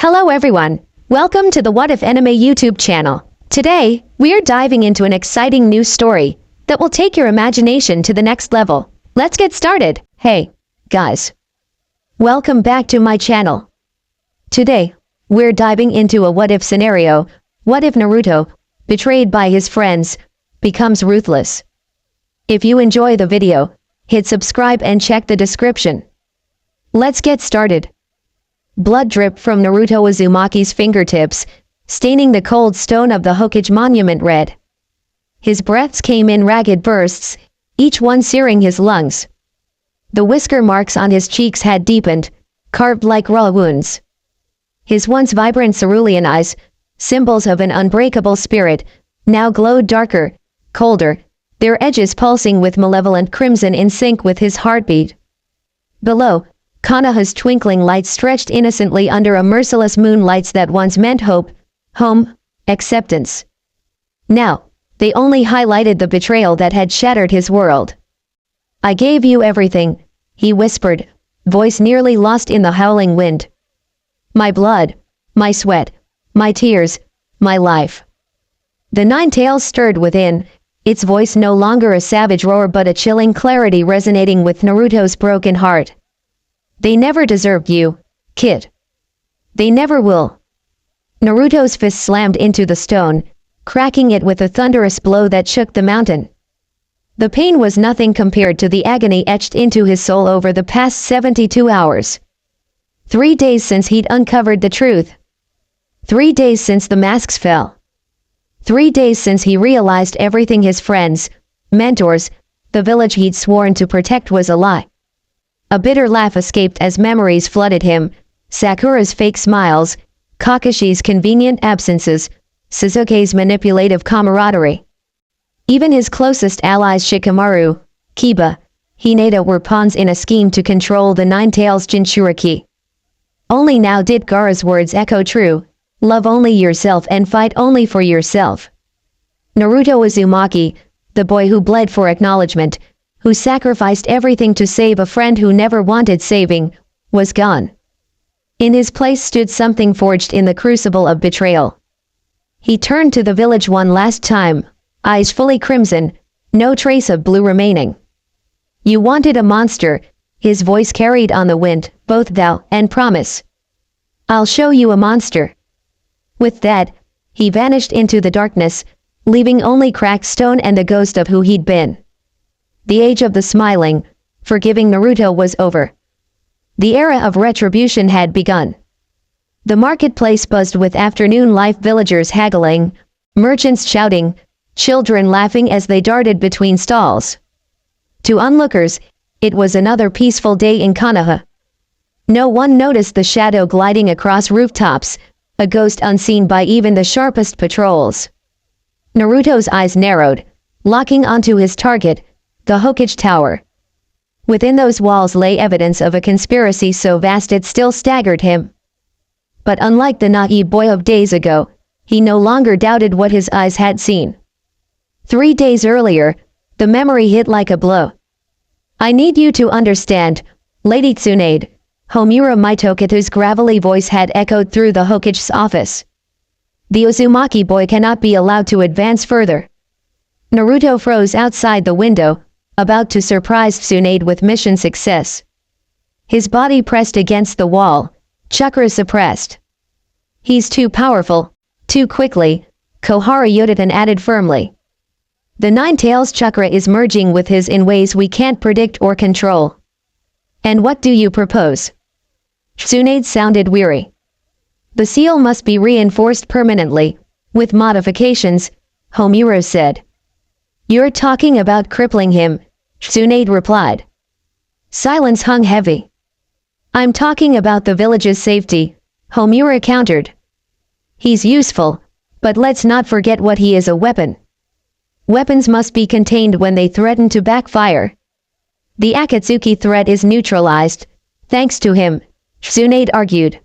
Hello everyone, welcome to the What If Anime YouTube channel. Today, we're diving into an exciting new story that will take your imagination to the next level. Let's get started. Hey, guys. Welcome back to my channel. Today, we're diving into a what-if scenario. What if Naruto, betrayed by his friends, becomes ruthless? If you enjoy the video, hit subscribe and check the description. Let's get started. Blood dripped from Naruto Uzumaki's fingertips, staining the cold stone of the Hokage monument red. His breaths came in ragged bursts, each one searing his lungs. The whisker marks on his cheeks had deepened, carved like raw wounds. His once vibrant cerulean eyes, symbols of an unbreakable spirit, now glowed darker, colder, their edges pulsing with malevolent crimson in sync with his heartbeat. Below, Konoha's twinkling lights stretched innocently under a merciless moonlight that once meant hope, home, acceptance. Now, they only highlighted the betrayal that had shattered his world. "I gave you everything," he whispered, voice nearly lost in the howling wind. "My blood, my sweat, my tears, my life." The nine tails stirred within, its voice no longer a savage roar but a chilling clarity resonating with Naruto's broken heart. "They never deserved you, kid. They never will." Naruto's fist slammed into the stone, cracking it with a thunderous blow that shook the mountain. The pain was nothing compared to the agony etched into his soul over the past 72 hours. 3 days since he'd uncovered the truth. 3 days since the masks fell. 3 days since he realized everything his friends, mentors, the village he'd sworn to protect was a lie. A bitter laugh escaped as memories flooded him, Sakura's fake smiles, Kakashi's convenient absences, Sasuke's manipulative camaraderie. Even his closest allies Shikamaru, Kiba, Hinata were pawns in a scheme to control the Nine Tails Jinchuriki. Only now did Gaara's words echo true, love only yourself and fight only for yourself. Naruto Uzumaki, the boy who bled for acknowledgement, who sacrificed everything to save a friend who never wanted saving, was gone. In his place stood something forged in the crucible of betrayal. He turned to the village one last time, eyes fully crimson, no trace of blue remaining. "You wanted a monster," his voice carried on the wind, "both thou and promise. I'll show you a monster." With that, he vanished into the darkness, leaving only cracked stone and the ghost of who he'd been. The age of the smiling, forgiving Naruto was over. The era of retribution had begun. The marketplace buzzed with afternoon life, villagers haggling, merchants shouting, children laughing as they darted between stalls. To onlookers, it was another peaceful day in Konoha. No one noticed the shadow gliding across rooftops, a ghost unseen by even the sharpest patrols. Naruto's eyes narrowed, locking onto his target, the Hokage Tower. Within those walls lay evidence of a conspiracy so vast it still staggered him. But unlike the naive boy of days ago, he no longer doubted what his eyes had seen. 3 days earlier, the memory hit like a blow. "I need you to understand, Lady Tsunade," Homura Mitokatu's gravelly voice had echoed through the Hokage's office. "The Uzumaki boy cannot be allowed to advance further." Naruto froze outside the window, about to surprise Tsunade with mission success. His body pressed against the wall, chakra suppressed. "He's too powerful, too quickly," Kohara Yodaten added firmly. "The Nine Tails chakra is merging with his in ways we can't predict or control." "And what do you propose?" Tsunade sounded weary. "The seal must be reinforced permanently, with modifications," Homura said. "You're talking about crippling him," Tsunade replied. Silence hung heavy. "I'm talking about the village's safety," Homura countered. "He's useful, but let's not forget what he is, a weapon. Weapons must be contained when they threaten to backfire. The Akatsuki threat is neutralized, thanks to him," Tsunade argued.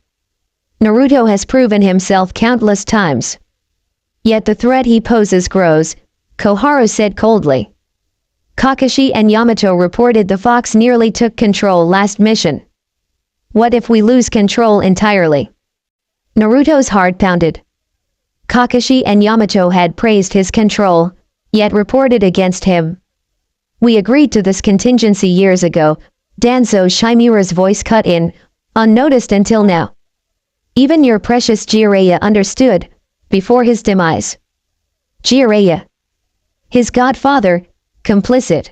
"Naruto has proven himself countless times. Yet the threat he poses grows," Kohara said coldly. "Kakashi and Yamato reported the fox nearly took control last mission. What if we lose control entirely?" Naruto's heart pounded. Kakashi and Yamato had praised his control, yet reported against him. We agreed to this contingency years ago, Danzo Shimura's voice cut in, unnoticed until now. Even your precious Jiraiya understood, before his demise. Jiraiya. His godfather, complicit.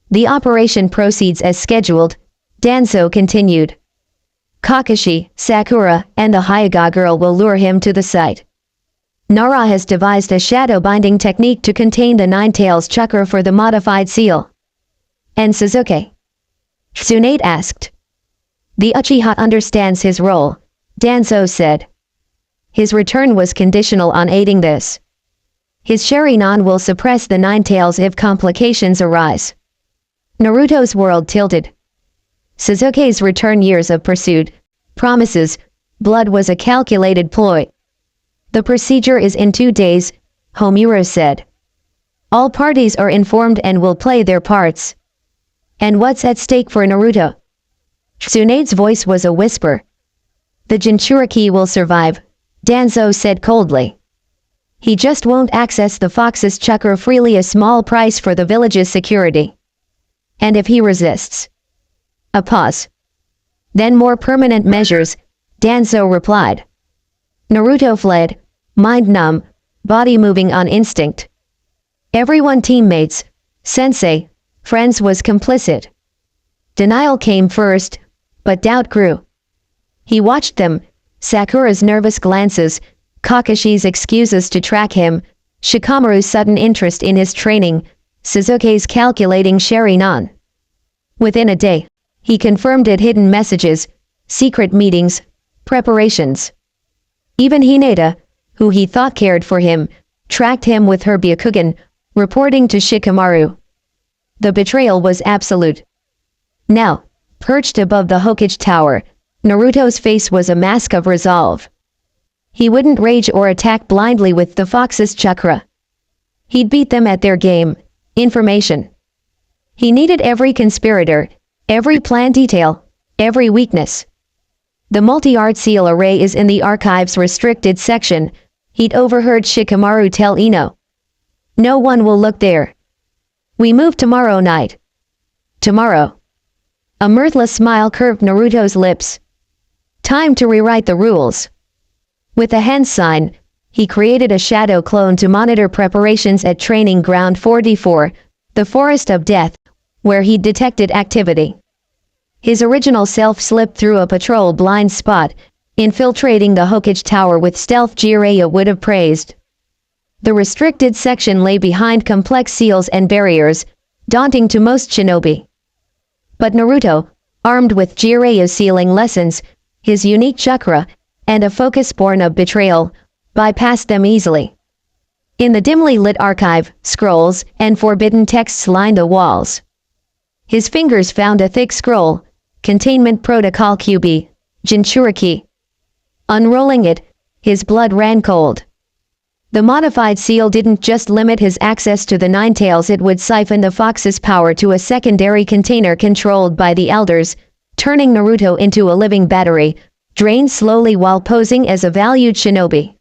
The operation proceeds as scheduled, Danzo continued. Kakashi, Sakura, and the Hyuga girl will lure him to the site. Nara has devised a shadow binding technique to contain the Nine-Tails chakra for the modified seal. And Sasuke? Tsunade asked. The Uchiha understands his role, Danzo said. His return was conditional on aiding this. His Sharingan will suppress the Nine-Tails if complications arise. Naruto's world tilted. Sasuke's return, years of pursuit, promises, blood was a calculated ploy. The procedure is in 2 days, Homura said. All parties are informed and will play their parts. And what's at stake for Naruto? Tsunade's voice was a whisper. The Jinchuriki will survive, Danzo said coldly. He just won't access the Fox's chakra freely, a small price for the village's security. And if he resists? A pause. Then more permanent measures, Danzo replied. Naruto fled, mind numb, body moving on instinct. Everyone, teammates, sensei, friends, was complicit. Denial came first, but doubt grew. He watched them, Sakura's nervous glances, Kakashi's excuses to track him, Shikamaru's sudden interest in his training, Sasuke's calculating Sharingan. Within a day, he confirmed it, hidden messages, secret meetings, preparations. Even Hinata, who he thought cared for him, tracked him with her Byakugan, reporting to Shikamaru. The betrayal was absolute. Now, perched above the Hokage Tower, Naruto's face was a mask of resolve. He wouldn't rage or attack blindly with the Fox's chakra. He'd beat them at their game, information. He needed every conspirator, every plan detail, every weakness. The multi-art seal array is in the archives restricted section, he'd overheard Shikamaru tell Ino. No one will look there. We move tomorrow night. Tomorrow. A mirthless smile curved Naruto's lips. Time to rewrite the rules. With a hand sign, he created a shadow clone to monitor preparations at Training Ground 44, the Forest of Death, where he detected activity. His original self slipped through a patrol blind spot, infiltrating the Hokage Tower with stealth Jiraiya would have praised. The restricted section lay behind complex seals and barriers, daunting to most shinobi. But Naruto, armed with Jiraiya's sealing lessons, his unique chakra, and a focus born of betrayal, bypassed them easily. In the dimly lit archive, scrolls and forbidden texts lined the walls. His fingers found a thick scroll, Containment Protocol QB, Jinchuriki. Unrolling it, his blood ran cold. The modified seal didn't just limit his access to the Nine-Tails, it would siphon the Fox's power to a secondary container controlled by the Elders, turning Naruto into a living battery, drained slowly while posing as a valued shinobi.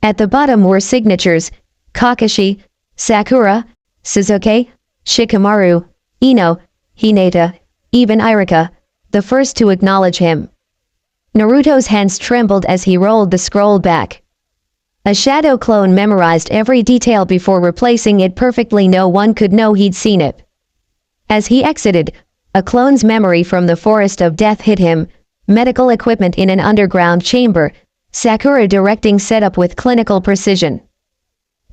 At the bottom were signatures, Kakashi, Sakura, Sasuke, Shikamaru, Ino, Hinata, even Iruka, the first to acknowledge him. Naruto's hands trembled as he rolled the scroll back. A shadow clone memorized every detail before replacing it perfectly. No one could know he'd seen it. As he exited, a clone's memory from the Forest of Death hit him, medical equipment in an underground chamber, Sakura directing setup with clinical precision.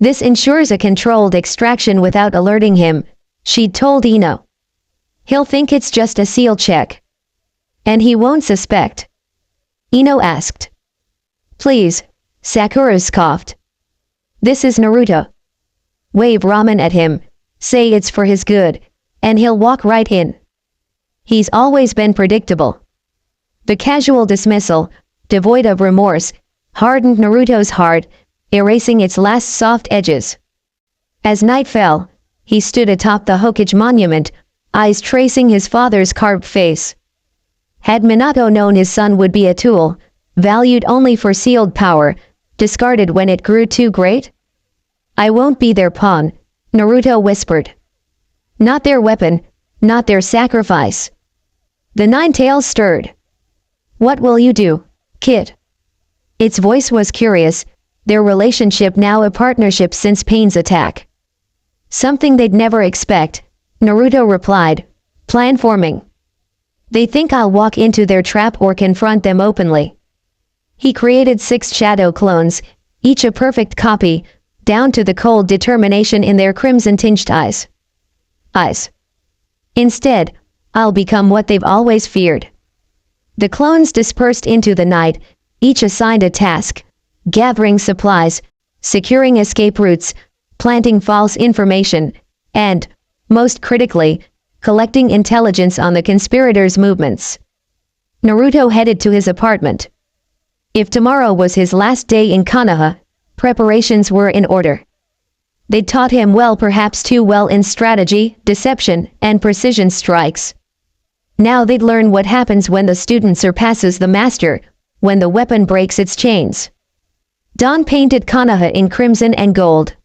This ensures a controlled extraction without alerting him, she'd told Ino. He'll think it's just a seal check. And he won't suspect. Ino asked. Please, Sakura scoffed. This is Naruto. Wave ramen at him, say it's for his good, and he'll walk right in. He's always been predictable. The casual dismissal, devoid of remorse, hardened Naruto's heart, erasing its last soft edges. As night fell, he stood atop the Hokage monument, eyes tracing his father's carved face. Had Minato known his son would be a tool, valued only for sealed power, discarded when it grew too great? I won't be their pawn, Naruto whispered. Not their weapon, not their sacrifice. The Nine Tails stirred. What will you do, kid? Its voice was curious, their relationship now a partnership since Pain's attack. Something they'd never expect, Naruto replied, plan forming. They think I'll walk into their trap or confront them openly. He created 6 shadow clones, each a perfect copy, down to the cold determination in their crimson-tinged eyes. Instead, I'll become what they've always feared. The clones dispersed into the night, each assigned a task, gathering supplies, securing escape routes, planting false information, and, most critically, collecting intelligence on the conspirators' movements. Naruto headed to his apartment. If tomorrow was his last day in Konoha, preparations were in order. They'd taught him well, perhaps too well, in strategy, deception, and precision strikes. Now they'd learn what happens when the student surpasses the master, when the weapon breaks its chains. Dawn painted Konoha in crimson and gold.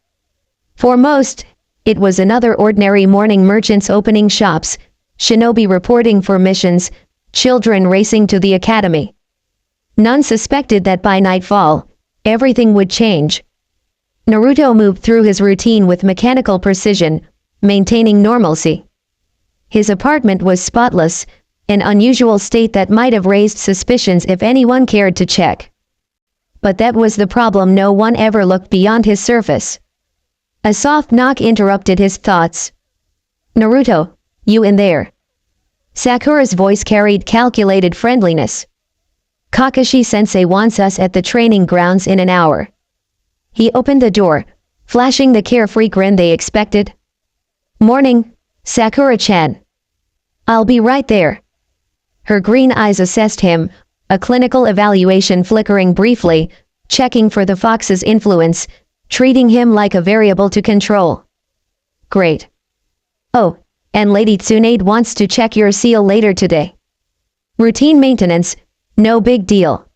For most, it was another ordinary morning, merchants opening shops, shinobi reporting for missions, children racing to the academy. None suspected that by nightfall, everything would change. Naruto moved through his routine with mechanical precision, maintaining normalcy. His apartment was spotless, an unusual state that might have raised suspicions if anyone cared to check. But that was the problem, no one ever looked beyond his surface. A soft knock interrupted his thoughts. Naruto, you in there? Sakura's voice carried calculated friendliness. Kakashi-sensei wants us at the training grounds in an hour. He opened the door, flashing the carefree grin they expected. Morning, Sakura-chan. I'll be right there. Her green eyes assessed him, a clinical evaluation flickering briefly, checking for the fox's influence, treating him like a variable to control. Great. Oh, and Lady Tsunade wants to check your seal later today. Routine maintenance, no big deal.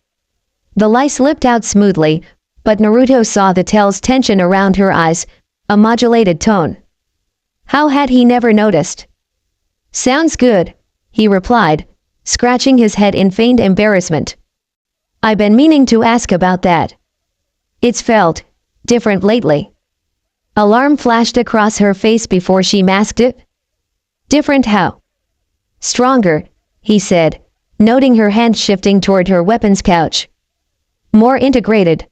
The lie slipped out smoothly, but Naruto saw the tense tension around her eyes, a modulated tone. How had he never noticed? Sounds good, he replied, scratching his head in feigned embarrassment. I've been meaning to ask about that. It's felt different lately. Alarm flashed across her face before she masked it. Different how? Stronger, he said, noting her hand shifting toward her weapons pouch. More integrated.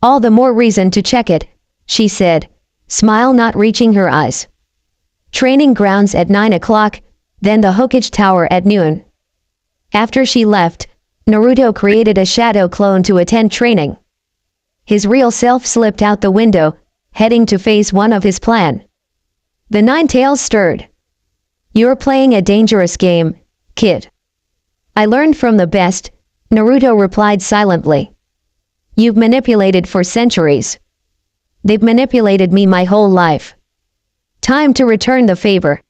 All the more reason to check it, she said, smile not reaching her eyes. Training grounds at 9 o'clock, then the Hokage Tower at noon. After she left, Naruto created a shadow clone to attend training. His real self slipped out the window, heading to phase 1 of his plan. The Nine Tails stirred. You're playing a dangerous game, kid. I learned from the best, Naruto replied silently. You've manipulated for centuries. They've manipulated me my whole life. Time to return the favor.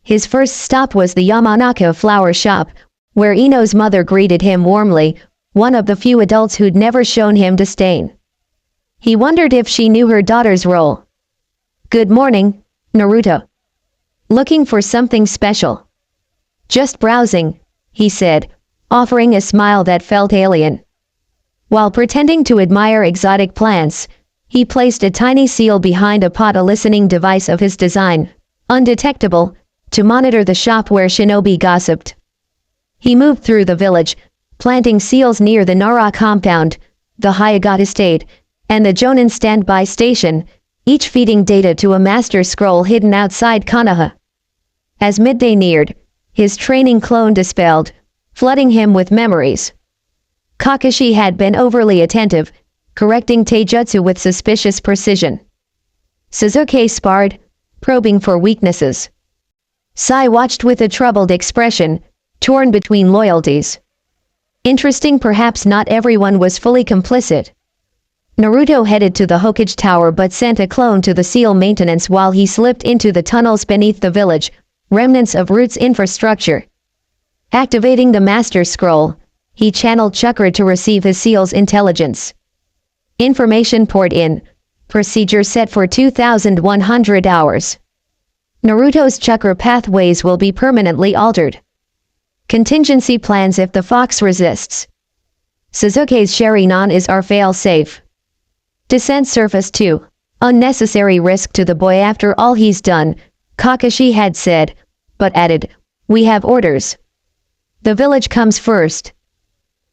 His first stop was the Yamanaka flower shop, where Ino's mother greeted him warmly, one of the few adults who'd never shown him disdain. He wondered if she knew her daughter's role. Good morning, Naruto. Looking for something special? Just browsing, he said, offering a smile that felt alien. While pretending to admire exotic plants, he placed a tiny seal behind a pot, a listening device of his design, undetectable, to monitor the shop where shinobi gossiped. He moved through the village, planting seals near the Nara compound, the Hyuga estate, and the Jonin standby station, each feeding data to a master scroll hidden outside Konoha. As midday neared, his training clone dispelled, flooding him with memories. Kakashi had been overly attentive, correcting taijutsu with suspicious precision. Suzuki sparred, probing for weaknesses. Sai watched with a troubled expression, torn between loyalties. Interesting, perhaps not everyone was fully complicit. Naruto headed to the Hokage Tower but sent a clone to the seal maintenance while he slipped into the tunnels beneath the village, remnants of Root's infrastructure. Activating the Master Scroll, He channeled chakra to receive his seal's intelligence. Information poured in. Procedure set for 2,100 hours. Naruto's chakra pathways will be permanently altered. Contingency plans if the fox resists. Sasuke's Sharingan is our fail-safe. Descent surface 2. Unnecessary risk to the boy after all he's done, Kakashi had said, but added, we have orders. The village comes first.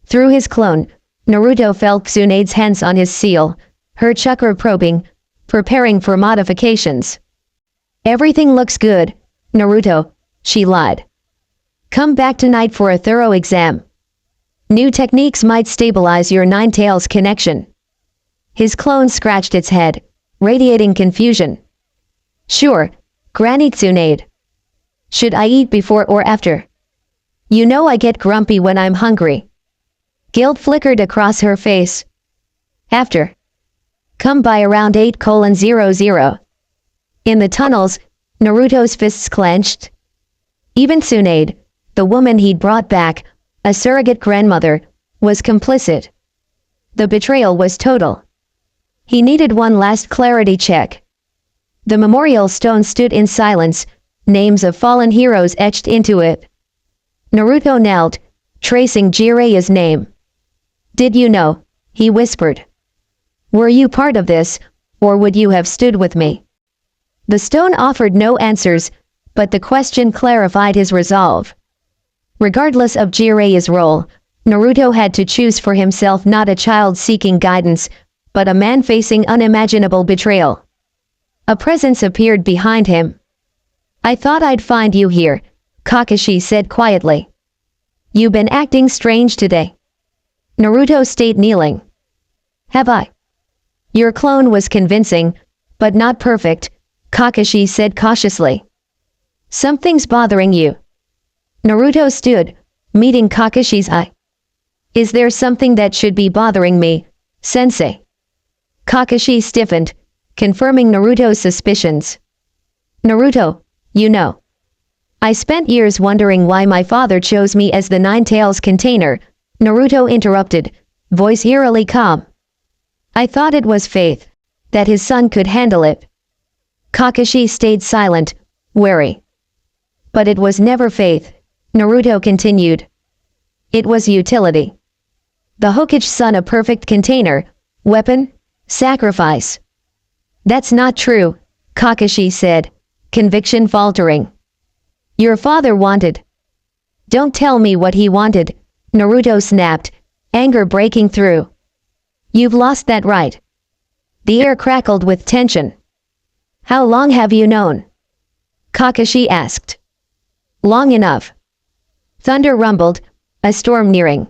Through his clone, Naruto felt Tsunade's hands on his seal, her chakra probing, preparing for modifications. Everything looks good, Naruto, she lied. Come back tonight for a thorough exam. New techniques might stabilize your Nine-Tails connection. His clone scratched its head, radiating confusion. Sure, Granny Tsunade. Should I eat before or after? You know I get grumpy when I'm hungry. Guilt flickered across her face. After. Come by around 8:00. In the tunnels, Naruto's fists clenched. Even Tsunade, the woman he'd brought back, a surrogate grandmother, was complicit. The betrayal was total. He needed one last clarity check. The memorial stone stood in silence, names of fallen heroes etched into it. Naruto knelt, tracing Jiraiya's name. Did you know? He whispered. Were you part of this, or would you have stood with me? The stone offered no answers, but the question clarified his resolve. Regardless of Jiraiya's role, Naruto had to choose for himself, not a child seeking guidance, but a man facing unimaginable betrayal. A presence appeared behind him. I thought I'd find you here, Kakashi said quietly. You've been acting strange today. Naruto stayed kneeling. Have I? Your clone was convincing, but not perfect, Kakashi said cautiously. Something's bothering you. Naruto stood, meeting Kakashi's eye. Is there something that should be bothering me, sensei? Kakashi stiffened, confirming Naruto's suspicions. Naruto, you know. I spent years wondering why my father chose me as the Nine-Tails container, Naruto interrupted, voice eerily calm. I thought it was faith, that his son could handle it. Kakashi stayed silent, wary. But it was never faith, Naruto continued. It was utility. The Hokage's son a perfect container, weapon, sacrifice. That's not true, Kakashi said, conviction faltering. Your father wanted. Don't tell me what he wanted, Naruto snapped, anger breaking through. You've lost that right. The air crackled with tension. How long have you known? Kakashi asked. Long enough. Thunder rumbled, a storm nearing.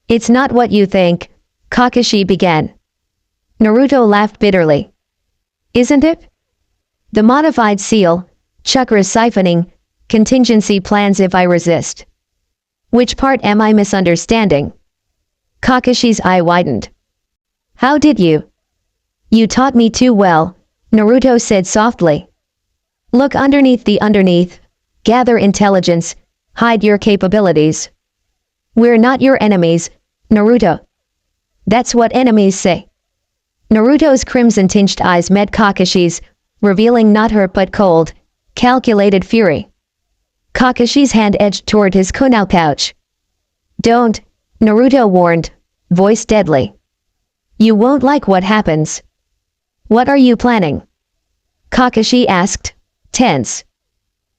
It's not what you think, Kakashi began. Naruto laughed bitterly. Isn't it? The modified seal, chakra siphoning, contingency plans if I resist. Which part am I misunderstanding? Kakashi's eye widened. How did you? You taught me too well, Naruto said softly. Look underneath the underneath, gather intelligence, hide your capabilities. We're not your enemies, Naruto. That's what enemies say. Naruto's crimson-tinged eyes met Kakashi's, revealing not hurt but cold, calculated fury. Kakashi's hand edged toward his kunai pouch. Don't, Naruto warned, voice deadly. You won't like what happens. What are you planning? Kakashi asked, tense.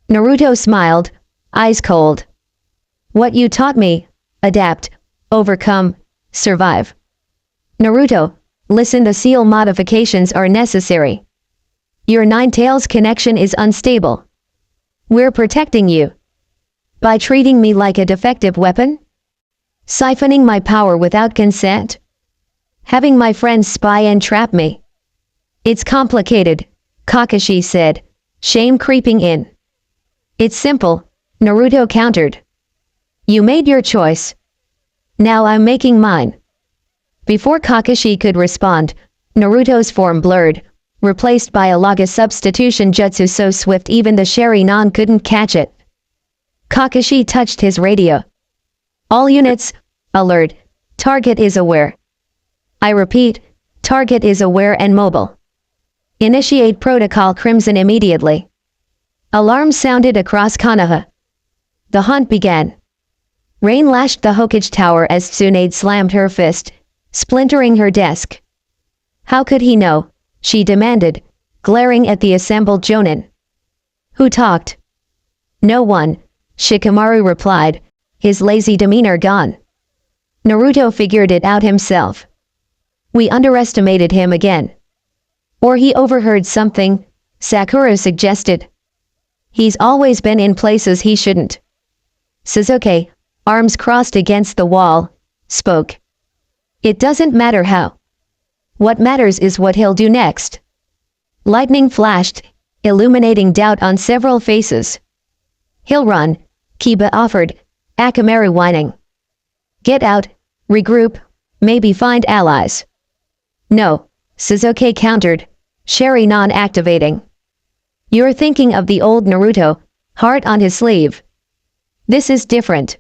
Naruto smiled, eyes cold. What you taught me, adapt, overcome, survive. Naruto, listen, the seal modifications are necessary. Your Nine-Tails connection is unstable. We're protecting you. By treating me like a defective weapon? Siphoning my power without consent? Having my friends spy and trap me? It's complicated, Kakashi said, shame creeping in. It's simple, Naruto countered. You made your choice. Now I'm making mine. Before Kakashi could respond, Naruto's form blurred, replaced by a Laga substitution jutsu so swift even the Sharingan couldn't catch it. Kakashi touched his radio. All units, Alert. Target is aware. I repeat, target is aware and mobile. Initiate protocol Crimson immediately. Alarm sounded across Konoha. The hunt began. Rain lashed the Hokage tower as Tsunade slammed her fist, splintering her desk. How could he know? She demanded, glaring at the assembled Jonin. Who talked? No one, Shikamaru replied, his lazy demeanor gone. Naruto figured it out himself. We underestimated him again. Or he overheard something, Sakura suggested. He's always been in places he shouldn't. Sasuke, arms crossed against the wall, spoke. It doesn't matter how. What matters is what he'll do next. Lightning flashed, illuminating doubt on several faces. He'll run, Kiba offered, Akamaru whining. Get out, regroup, maybe find allies. No, Sasuke countered, Sharingan activating. You're thinking of the old Naruto, heart on his sleeve. This is different.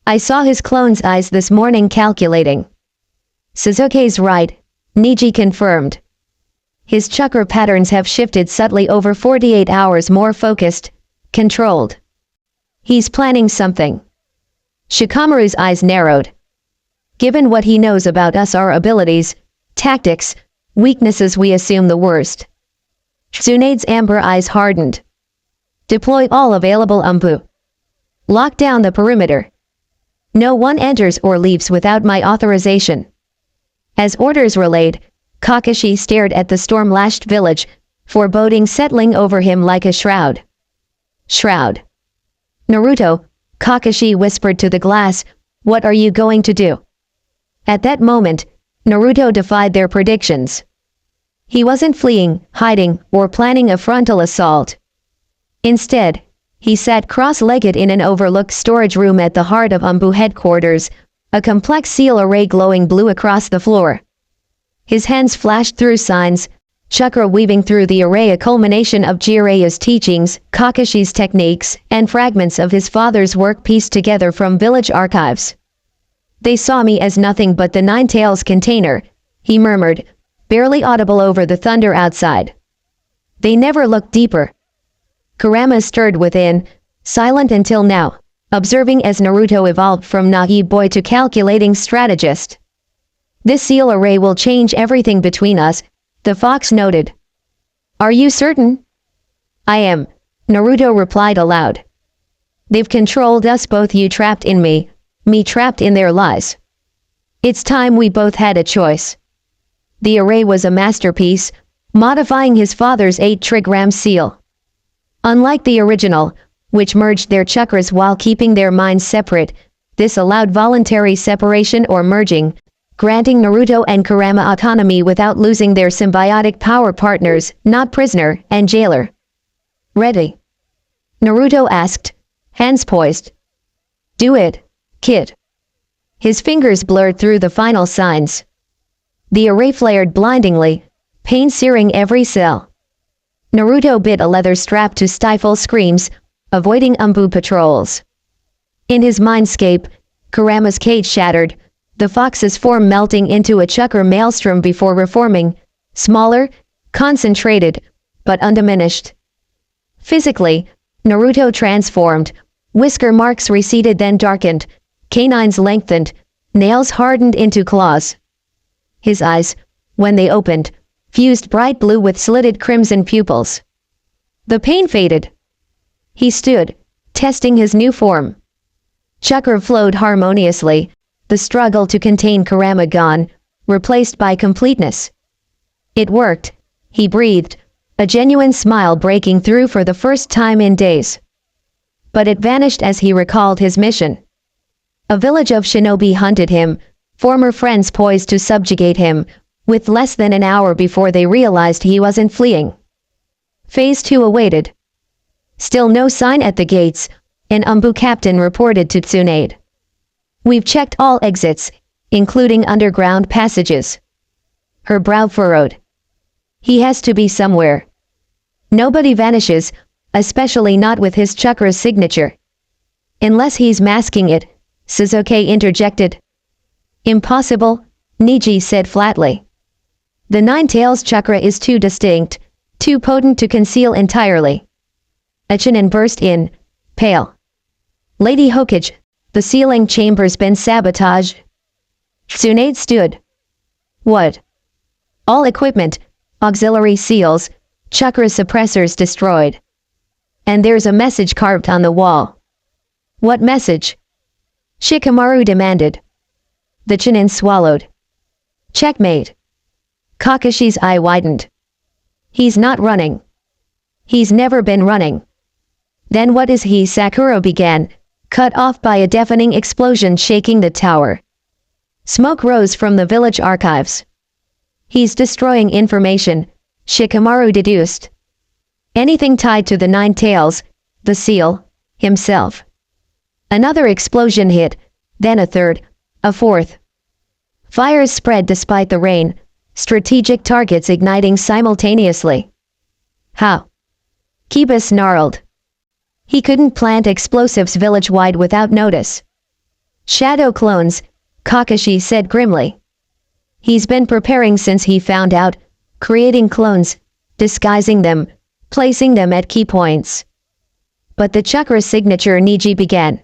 I saw his clone's eyes this morning calculating. Sasuke's right, Neji confirmed. His chakra patterns have shifted subtly over 48 hours, more focused, controlled. He's planning something. Shikamaru's eyes narrowed. Given what he knows about us, our abilities, tactics, weaknesses, we assume the worst. Tsunade's amber eyes hardened. Deploy all available Umbu. Lock down the perimeter. No one enters or leaves without my authorization. As orders relayed, Kakashi stared at the storm-lashed village, foreboding settling over him like a shroud. Shroud. Naruto, Kakashi whispered to the glass, what are you going to do? At that moment, Naruto defied their predictions. He wasn't fleeing, hiding, or planning a frontal assault. Instead, he sat cross-legged in an overlooked storage room at the heart of Umbu headquarters, a complex seal array glowing blue across the floor. His hands flashed through signs, chakra weaving through the array, a culmination of Jireya's teachings, Kakashi's techniques, and fragments of his father's work pieced together from village archives. They saw me as nothing but the Nine Tails container, he murmured, barely audible over the thunder outside. They never looked deeper. Kurama stirred within, silent until now, observing as Naruto evolved from naive boy to calculating strategist. This seal array will change everything between us, the fox noted. Are you certain? I am, Naruto replied aloud. They've controlled us both, you trapped in me trapped in their lies. It's time we both had a choice. The array was a masterpiece, modifying his father's 8-trigram seal. Unlike the original, which merged their chakras while keeping their minds separate, this allowed voluntary separation or merging, granting Naruto and Kurama autonomy without losing their symbiotic power partners, not prisoner and jailer. Ready? Naruto asked, hands poised. Do it, kid. His fingers blurred through the final signs. The array flared blindingly, pain searing every cell. Naruto bit a leather strap to stifle screams, avoiding Umbu patrols. In his mindscape, Kurama's cage shattered, the fox's form melting into a chakra maelstrom before reforming, smaller, concentrated, but undiminished. Physically, Naruto transformed, whisker marks receded then darkened, canines lengthened, nails hardened into claws. His eyes, when they opened, fused bright blue with slitted crimson pupils. The pain faded. He stood, testing his new form. Chakra flowed harmoniously, the struggle to contain Kurama gone, replaced by completeness. It worked, he breathed, a genuine smile breaking through for the first time in days. But it vanished as he recalled his mission. A village of shinobi hunted him, former friends poised to subjugate him, with less than an hour before they realized he wasn't fleeing. Phase 2 awaited. Still no sign at the gates, an Umbu captain reported to Tsunade. We've checked all exits, including underground passages. Her brow furrowed. He has to be somewhere. Nobody vanishes, especially not with his chakra signature. Unless he's masking it, Sasuke interjected, Impossible, Niji said flatly. The Nine Tails chakra is too distinct, too potent to conceal entirely. Ichinen burst in, pale. Lady Hokage, the sealing chamber's been sabotaged. Tsunade stood. What? All equipment, auxiliary seals, chakra suppressors destroyed. And there's a message carved on the wall. What message? Shikamaru demanded. The Chunin swallowed. Checkmate. Kakashi's eye widened. He's not running. He's never been running. Then what is he? Sakura began, cut off by a deafening explosion shaking the tower. Smoke rose from the village archives. He's destroying information, Shikamaru deduced. Anything tied to the Nine Tails, the seal, himself. Another explosion hit, then a third, a fourth. Fires spread despite the rain, strategic targets igniting simultaneously. How? Kiba snarled. He couldn't plant explosives village-wide without notice. Shadow clones, Kakashi said grimly. He's been preparing since he found out, creating clones, disguising them, placing them at key points. But the chakra signature, Niji began.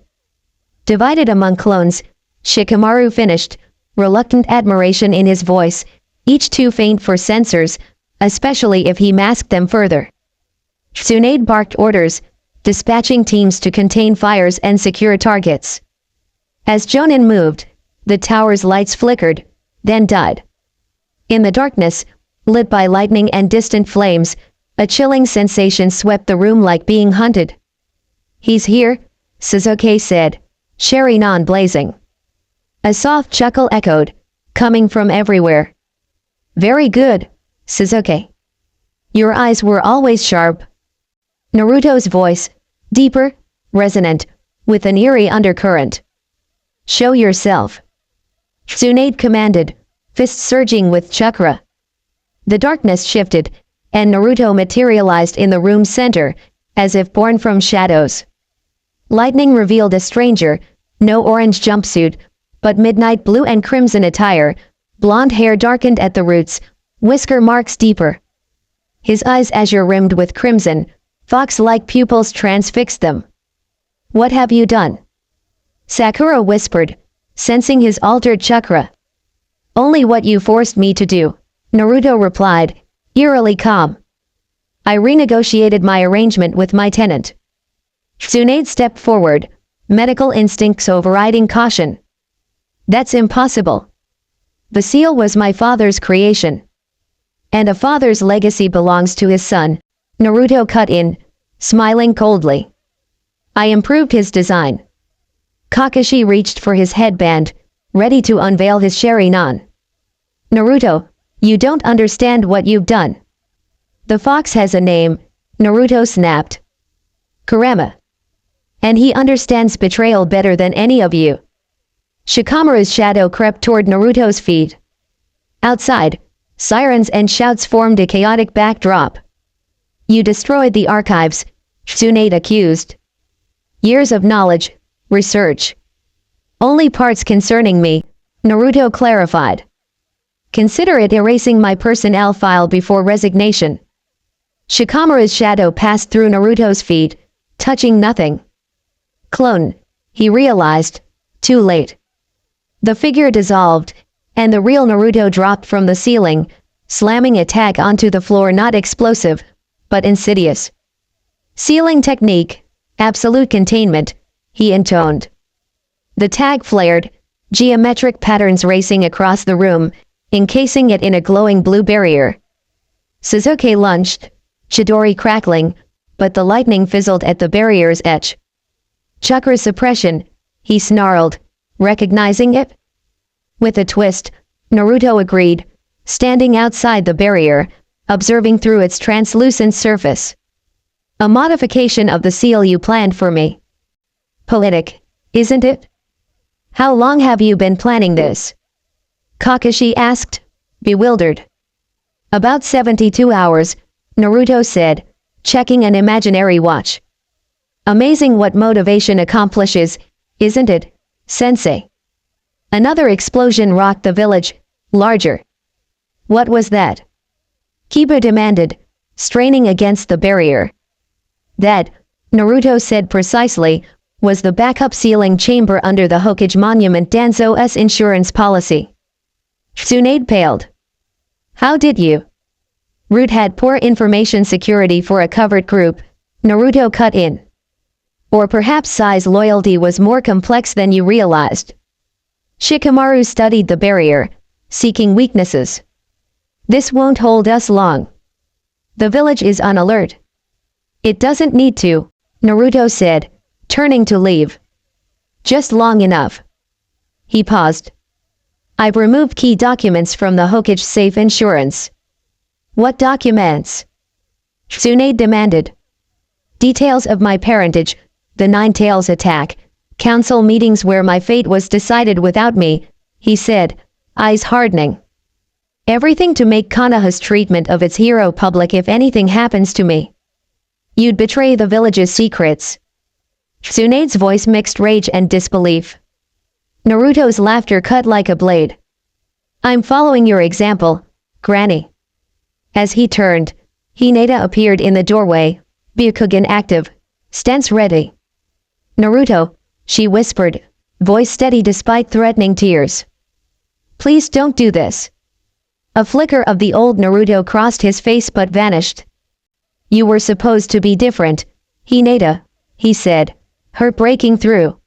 Divided among clones, Shikamaru finished, reluctant admiration in his voice, each too faint for censors, especially if he masked them further. Tsunade barked orders, dispatching teams to contain fires and secure targets. As Jonin moved, the tower's lights flickered, then died. In the darkness, lit by lightning and distant flames, a chilling sensation swept the room like being hunted. He's here, Suzuki said, Sharingan blazing. A soft chuckle echoed, coming from everywhere. Very good, Suzuki. Your eyes were always sharp. Naruto's voice, deeper, resonant, with an eerie undercurrent. Show yourself. Tsunade commanded, fists surging with chakra. The darkness shifted, and Naruto materialized in the room's center, as if born from shadows. Lightning revealed a stranger, no orange jumpsuit, but midnight blue and crimson attire, blonde hair darkened at the roots, whisker marks deeper. His eyes azure-rimmed with crimson, fox-like pupils transfixed them. What have you done? Sakura whispered, sensing his altered chakra. Only what you forced me to do, Naruto replied, eerily calm. I renegotiated my arrangement with my tenant. Tsunade stepped forward, medical instincts overriding caution. That's impossible. The seal was my father's creation. And a father's legacy belongs to his son, Naruto cut in, smiling coldly. I improved his design. Kakashi reached for his headband, ready to unveil his Sharingan. Naruto, you don't understand what you've done. The fox has a name, Naruto snapped. Kurama. And he understands betrayal better than any of you. Shikamaru's shadow crept toward Naruto's feet. Outside, sirens and shouts formed a chaotic backdrop. You destroyed the archives, Tsunade accused. Years of knowledge, research. Only parts concerning me, Naruto clarified. Consider it erasing my personnel file before resignation. Shikamaru's shadow passed through Naruto's feet, touching nothing. Clone, he realized, too late. The figure dissolved, and the real Naruto dropped from the ceiling, slamming a tag onto the floor, not explosive, but insidious. Sealing technique, absolute containment, he intoned. The tag flared, geometric patterns racing across the room, encasing it in a glowing blue barrier. Suzuki lunged, Chidori crackling, but the lightning fizzled at the barrier's edge. Chakra suppression, he snarled, recognizing it. With a twist, Naruto agreed, standing outside the barrier, observing through its translucent surface. A modification of the seal you planned for me. Poetic, isn't it? How long have you been planning this? Kakashi asked, bewildered. About 72 hours, Naruto said, checking an imaginary watch. Amazing what motivation accomplishes, isn't it, sensei? Another explosion rocked the village, larger. What was that? Kiba demanded, straining against the barrier. That, Naruto said precisely, was the backup sealing chamber under the Hokage Monument Danzo's insurance policy. Tsunade paled. How did you? Root had poor information security for a covert group, Naruto cut in. Or perhaps Sai's loyalty was more complex than you realized. Shikamaru studied the barrier, seeking weaknesses. This won't hold us long. The village is on alert. It doesn't need to, Naruto said, turning to leave. Just long enough. He paused. I've removed key documents from the Hokage safe insurance. What documents? Tsunade demanded. Details of my parentage, the Nine Tails attack, council meetings where my fate was decided without me, he said, eyes hardening. Everything to make Konoha's treatment of its hero public if anything happens to me. You'd betray the village's secrets. Tsunade's voice mixed rage and disbelief. Naruto's laughter cut like a blade. I'm following your example, Granny. As he turned, Hinata appeared in the doorway, Byakugan active, stance ready. Naruto, she whispered, voice steady despite threatening tears. Please don't do this. A flicker of the old Naruto crossed his face but vanished. You were supposed to be different, Hinata, he said, hurt breaking through.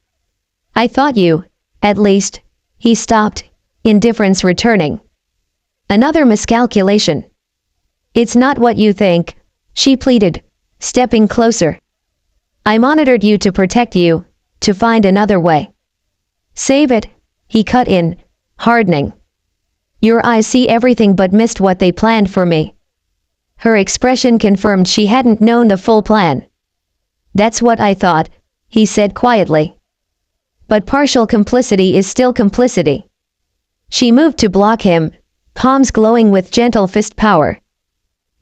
I thought you, at least, he stopped, indifference returning. Another miscalculation. It's not what you think, she pleaded, stepping closer. I monitored you to protect you, to find another way. Save it, he cut in, hardening. Your eyes see everything but missed what they planned for me. Her expression confirmed she hadn't known the full plan. That's what I thought, he said quietly. But partial complicity is still complicity. She moved to block him, palms glowing with gentle fist power.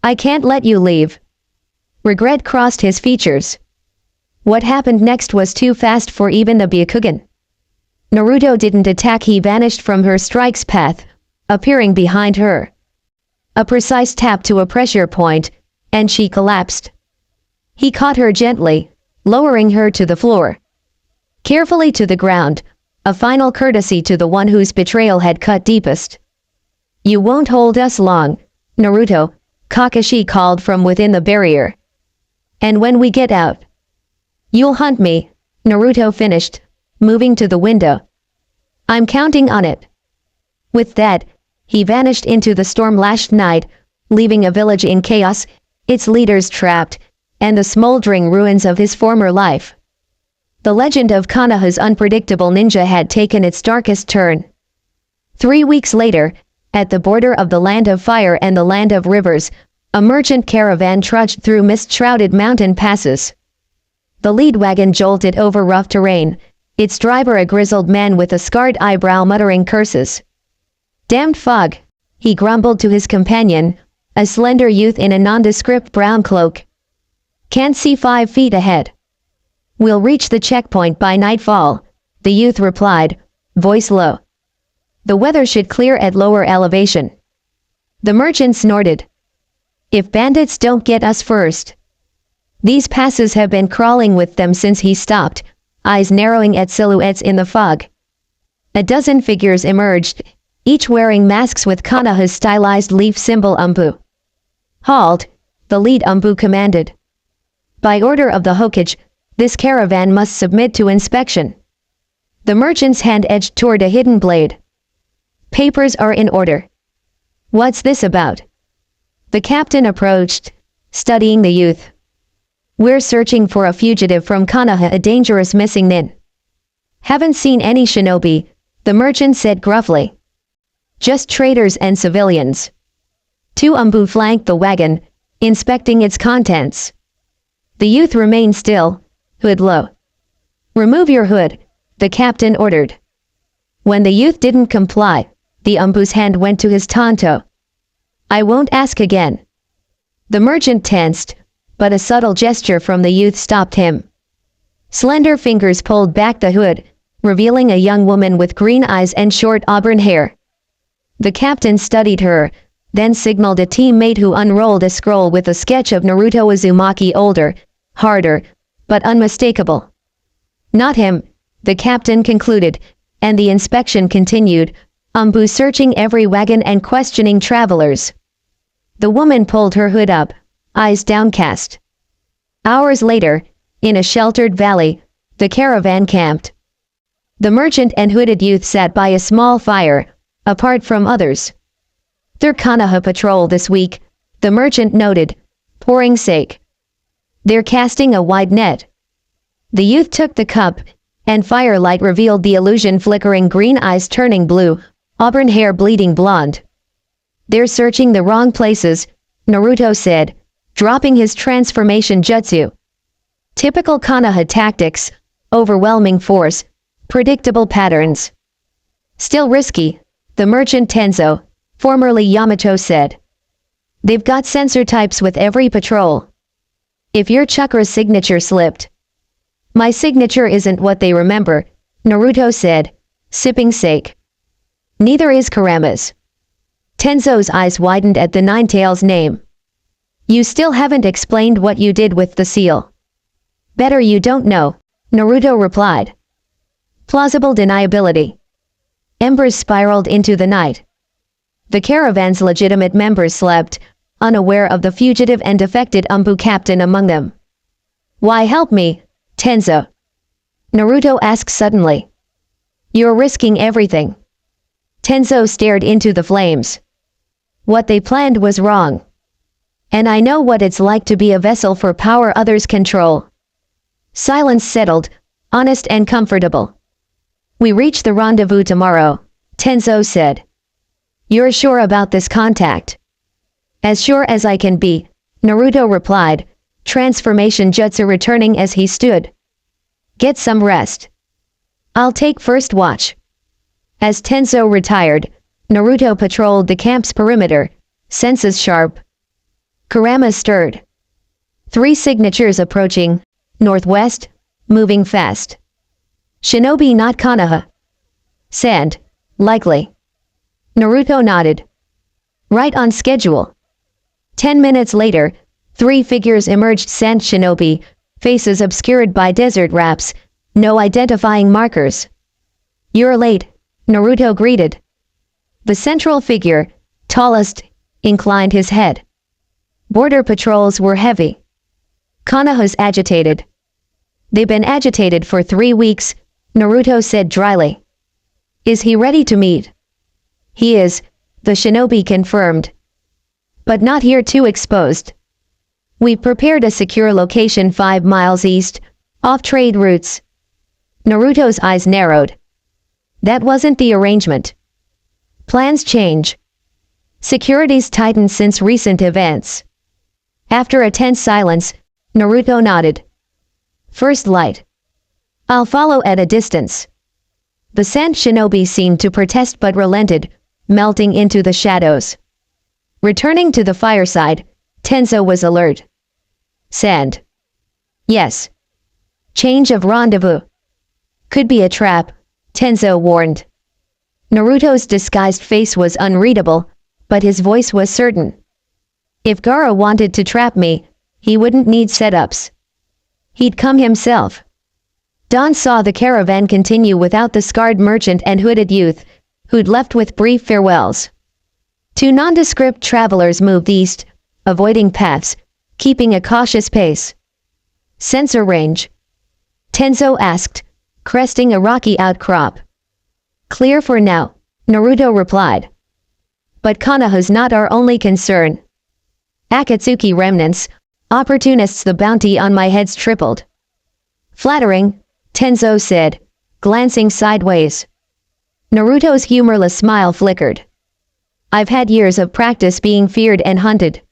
I can't let you leave. Regret crossed his features. What happened next was too fast for even the Byakugan. Naruto didn't attack, he vanished from her strike's path, appearing behind her. A precise tap to a pressure point, and she collapsed. He caught her gently, lowering her to the floor. Carefully to the ground, a final courtesy to the one whose betrayal had cut deepest. You won't hold us long, Naruto, Kakashi called from within the barrier. And when we get out, you'll hunt me, Naruto finished, moving to the window. I'm counting on it. With that, he vanished into the storm-lashed night, leaving a village in chaos, its leaders trapped, and the smoldering ruins of his former life. The legend of Konoha's unpredictable ninja had taken its darkest turn. 3 weeks later, at the border of the Land of Fire and the Land of Rivers, a merchant caravan trudged through mist-shrouded mountain passes. The lead wagon jolted over rough terrain, its driver a grizzled man with a scarred eyebrow muttering curses. Damned fog, he grumbled to his companion, a slender youth in a nondescript brown cloak. Can't see 5 feet ahead. We'll reach the checkpoint by nightfall, the youth replied, voice low. The weather should clear at lower elevation. The merchant snorted. If bandits don't get us first. These passes have been crawling with them since he stopped, eyes narrowing at silhouettes in the fog. A dozen figures emerged, each wearing masks with Konoha's stylized leaf symbol Umbu. Halt, the lead Umbu commanded. By order of the Hokage, this caravan must submit to inspection. The merchant's hand edged toward a hidden blade. Papers are in order. What's this about? The captain approached, studying the youth. We're searching for a fugitive from Konoha, a dangerous missing nin. Haven't seen any shinobi, the merchant said gruffly. Just traders and civilians. 2 Umbu flanked the wagon, inspecting its contents. The youth remained still, hood low. Remove your hood, the captain ordered. When the youth didn't comply, the Umbu's hand went to his tanto. I won't ask again. The merchant tensed, but a subtle gesture from the youth stopped him. Slender fingers pulled back the hood, revealing a young woman with green eyes and short auburn hair. The captain studied her, then signaled a teammate who unrolled a scroll with a sketch of Naruto Uzumaki older, harder, but unmistakable. Not him, the captain concluded, and the inspection continued, Umbu searching every wagon and questioning travelers. The woman pulled her hood up, eyes downcast. Hours later, in a sheltered valley, the caravan camped. The merchant and hooded youth sat by a small fire, apart from others. Their Konoha patrol this week, the merchant noted, pouring sake. They're casting a wide net. The youth took the cup, and firelight revealed the illusion, flickering green eyes turning blue, auburn hair bleeding blonde. They're searching the wrong places, Naruto said, dropping his transformation jutsu. Typical Konoha tactics, overwhelming force, predictable patterns. Still risky, the merchant Tenzo, formerly Yamato, said. They've got sensor types with every patrol. If your chakra's signature slipped. My signature isn't what they remember, Naruto said, sipping sake. Neither is Kurama's. Tenzo's eyes widened at the Ninetales name. You still haven't explained what you did with the seal. Better you don't know, Naruto replied. Plausible deniability. Embers spiraled into the night. The caravan's legitimate members slept, unaware of the fugitive and defected Umbu captain among them. Why help me, Tenzo? Naruto asked suddenly. You're risking everything. Tenzo stared into the flames. What they planned was wrong. And I know what it's like to be a vessel for power others control. Silence settled, honest and comfortable. We reach the rendezvous tomorrow, Tenzo said. You're sure about this contact? As sure as I can be, Naruto replied, transformation jutsu returning as he stood. Get some rest. I'll take first watch. As Tenzo retired, Naruto patrolled the camp's perimeter, senses sharp. Kurama stirred. 3 signatures approaching, northwest, moving fast. Shinobi not Konoha. Sand, likely. Naruto nodded. Right on schedule. 10 minutes later, 3 figures emerged, sand shinobi, faces obscured by desert wraps, no identifying markers. You're late, Naruto greeted. The central figure, tallest, inclined his head. Border patrols were heavy. Konoha's agitated. They've been agitated for 3 weeks, Naruto said dryly. Is he ready to meet? He is, the shinobi confirmed. But not here too exposed. We've prepared a secure location 5 miles east, off trade routes. Naruto's eyes narrowed. That wasn't the arrangement. Plans change. Security's tightened since recent events. After a tense silence, Naruto nodded. First light. I'll follow at a distance. The sand shinobi seemed to protest but relented, melting into the shadows. Returning to the fireside, Tenzo was alert. Sand. Yes. Change of rendezvous. Could be a trap, Tenzo warned. Naruto's disguised face was unreadable, but his voice was certain. If Gaara wanted to trap me, he wouldn't need setups. He'd come himself. Dawn saw the caravan continue without the scarred merchant and hooded youth, who'd left with brief farewells. 2 nondescript travelers moved east, avoiding paths, keeping a cautious pace. Sensor range? Tenzo asked, cresting a rocky outcrop. Clear for now, Naruto replied. But Konoha's not our only concern. Akatsuki remnants, opportunists, the bounty on my head's tripled. Flattering, Tenzo said, glancing sideways. Naruto's humorless smile flickered. I've had years of practice being feared and hunted.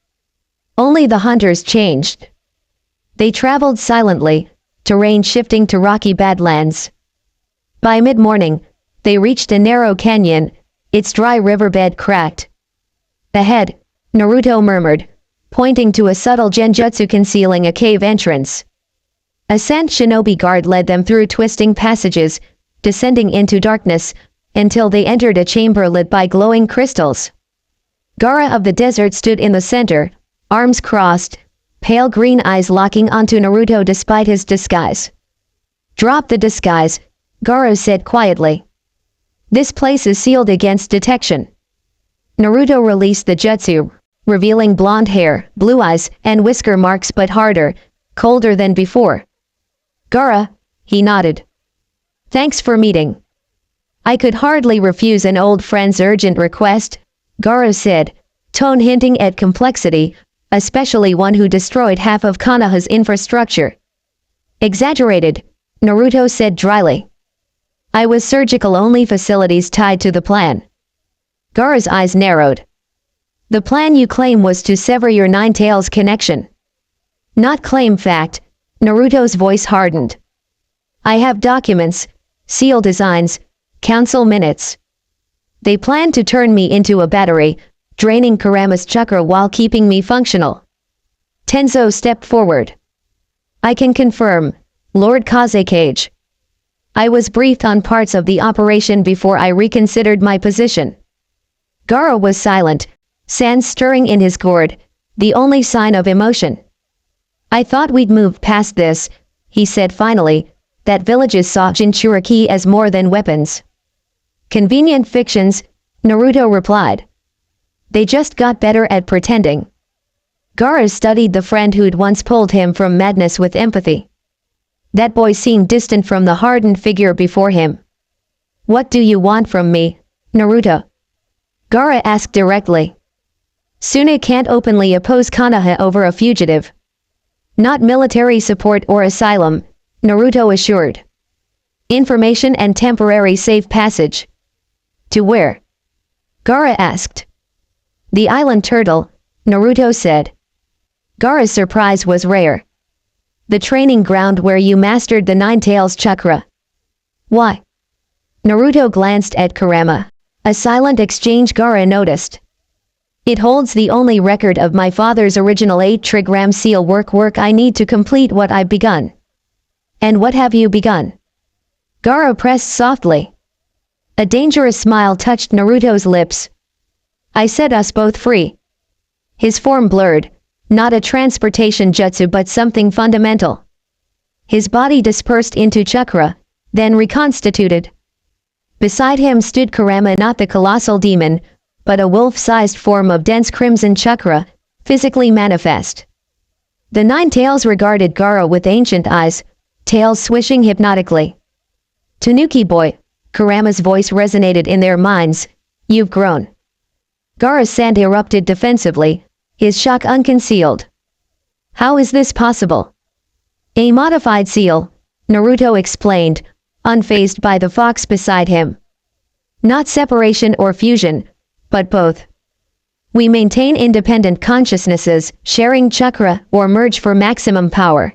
Only the hunters changed. They traveled silently, terrain shifting to rocky badlands. By mid-morning, they reached a narrow canyon, its dry riverbed cracked. Ahead, Naruto murmured, pointing to a subtle genjutsu concealing a cave entrance. A sand shinobi guard led them through twisting passages, descending into darkness, until they entered a chamber lit by glowing crystals. Gaara of the desert stood in the center, arms crossed, pale green eyes locking onto Naruto despite his disguise. "Drop the disguise," Gaara said quietly. "This place is sealed against detection." Naruto released the jutsu, revealing blonde hair, blue eyes, and whisker marks but harder, colder than before. "Gaara," he nodded. "Thanks for meeting." "I could hardly refuse an old friend's urgent request," Gaara said, tone hinting at complexity, especially one who destroyed half of Konoha's infrastructure. "Exaggerated," Naruto said dryly. "I was surgical-only facilities tied to the plan." Gaara's eyes narrowed. "The plan you claim was to sever your Nine Tails connection." "Not claim, fact." Naruto's voice hardened. "I have documents, seal designs, council minutes. They plan to turn me into a battery, draining Kurama's chakra while keeping me functional." Tenzo stepped forward. "I can confirm, Lord Kazekage. I was briefed on parts of the operation before I reconsidered my position." Gaara was silent, sand stirring in his gourd, the only sign of emotion. "I thought we'd moved past this," he said finally, "that villages saw Jinchuriki as more than weapons." "Convenient fictions," Naruto replied. "They just got better at pretending." Gaara studied the friend who'd once pulled him from madness with empathy. That boy seemed distant from the hardened figure before him. "What do you want from me, Naruto?" Gaara asked directly. Sune can't openly oppose Konoha over a fugitive. "Not military support or asylum," Naruto assured. "Information and temporary safe passage." "To where?" Gaara asked. "The island turtle," Naruto said. Gaara's surprise was rare. "The training ground where you mastered the Nine Tails chakra." "Why?" Naruto glanced at Kurama. A silent exchange Gaara noticed. "It holds the only record of my father's original 8-trigram seal work I need to complete what I've begun." "And what have you begun?" Gaara pressed softly. A dangerous smile touched Naruto's lips. "I set us both free." His form blurred, not a transportation jutsu but something fundamental. His body dispersed into chakra, then reconstituted. Beside him stood Kurama, not the colossal demon, but a wolf-sized form of dense crimson chakra, physically manifest. The Nine Tails regarded Gaara with ancient eyes, tails swishing hypnotically. "Tanuki boy," Kurama's voice resonated in their minds, "you've grown." Gaara's sand erupted defensively, his shock unconcealed. "How is this possible?" "A modified seal," Naruto explained, unfazed by the fox beside him. "Not separation or fusion, but both. We maintain independent consciousnesses, sharing chakra or merge for maximum power."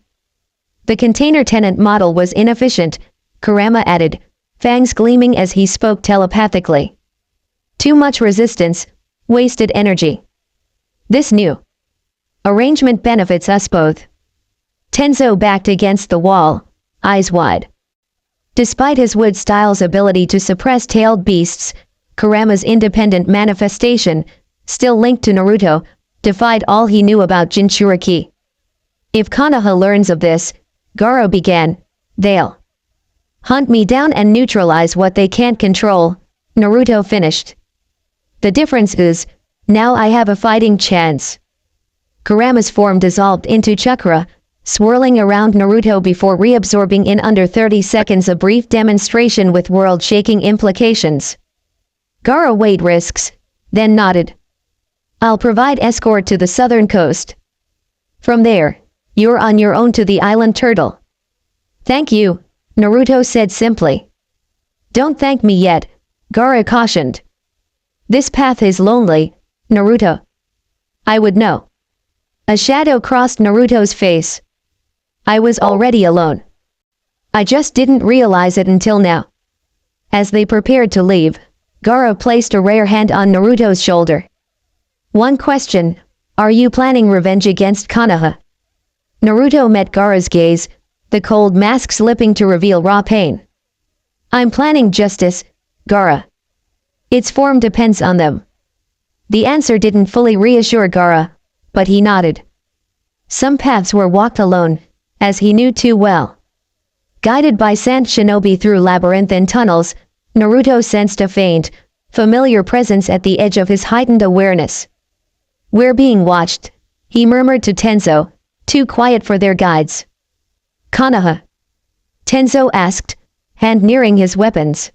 The container tenant model was inefficient, Kurama added, fangs gleaming as he spoke telepathically. "Too much resistance, wasted energy. This new arrangement benefits us both." Tenzo backed against the wall, eyes wide. Despite his wood style's ability to suppress tailed beasts, Kurama's independent manifestation, still linked to Naruto, defied all he knew about Jinchuriki. "If Konoha learns of this," Gaara began, "they'll hunt me down and neutralize what they can't control," Naruto finished. "The difference is, now I have a fighting chance." Kurama's form dissolved into chakra, swirling around Naruto before reabsorbing in under 30 seconds, a brief demonstration with world-shaking implications. Gaara weighed risks, then nodded. "I'll provide escort to the southern coast. From there, you're on your own to the island turtle." "Thank you," Naruto said simply. "Don't thank me yet," Gaara cautioned. "This path is lonely, Naruto." "I would know." A shadow crossed Naruto's face. "I was already alone. I just didn't realize it until now." As they prepared to leave, Gaara placed a rare hand on Naruto's shoulder. "One question, are you planning revenge against Konoha?" Naruto met Gaara's gaze, the cold mask slipping to reveal raw pain. I'm planning justice, Gaara. Its form depends on them. The answer didn't fully reassure Gaara, but he nodded. Some paths were walked alone, as he knew too well. Guided by sand shinobi through labyrinthine tunnels, Naruto sensed a faint, familiar presence at the edge of his heightened awareness. "We're being watched," he murmured to Tenzo, too quiet for their guides. "Konoha?" Tenzo asked, hand nearing his weapons.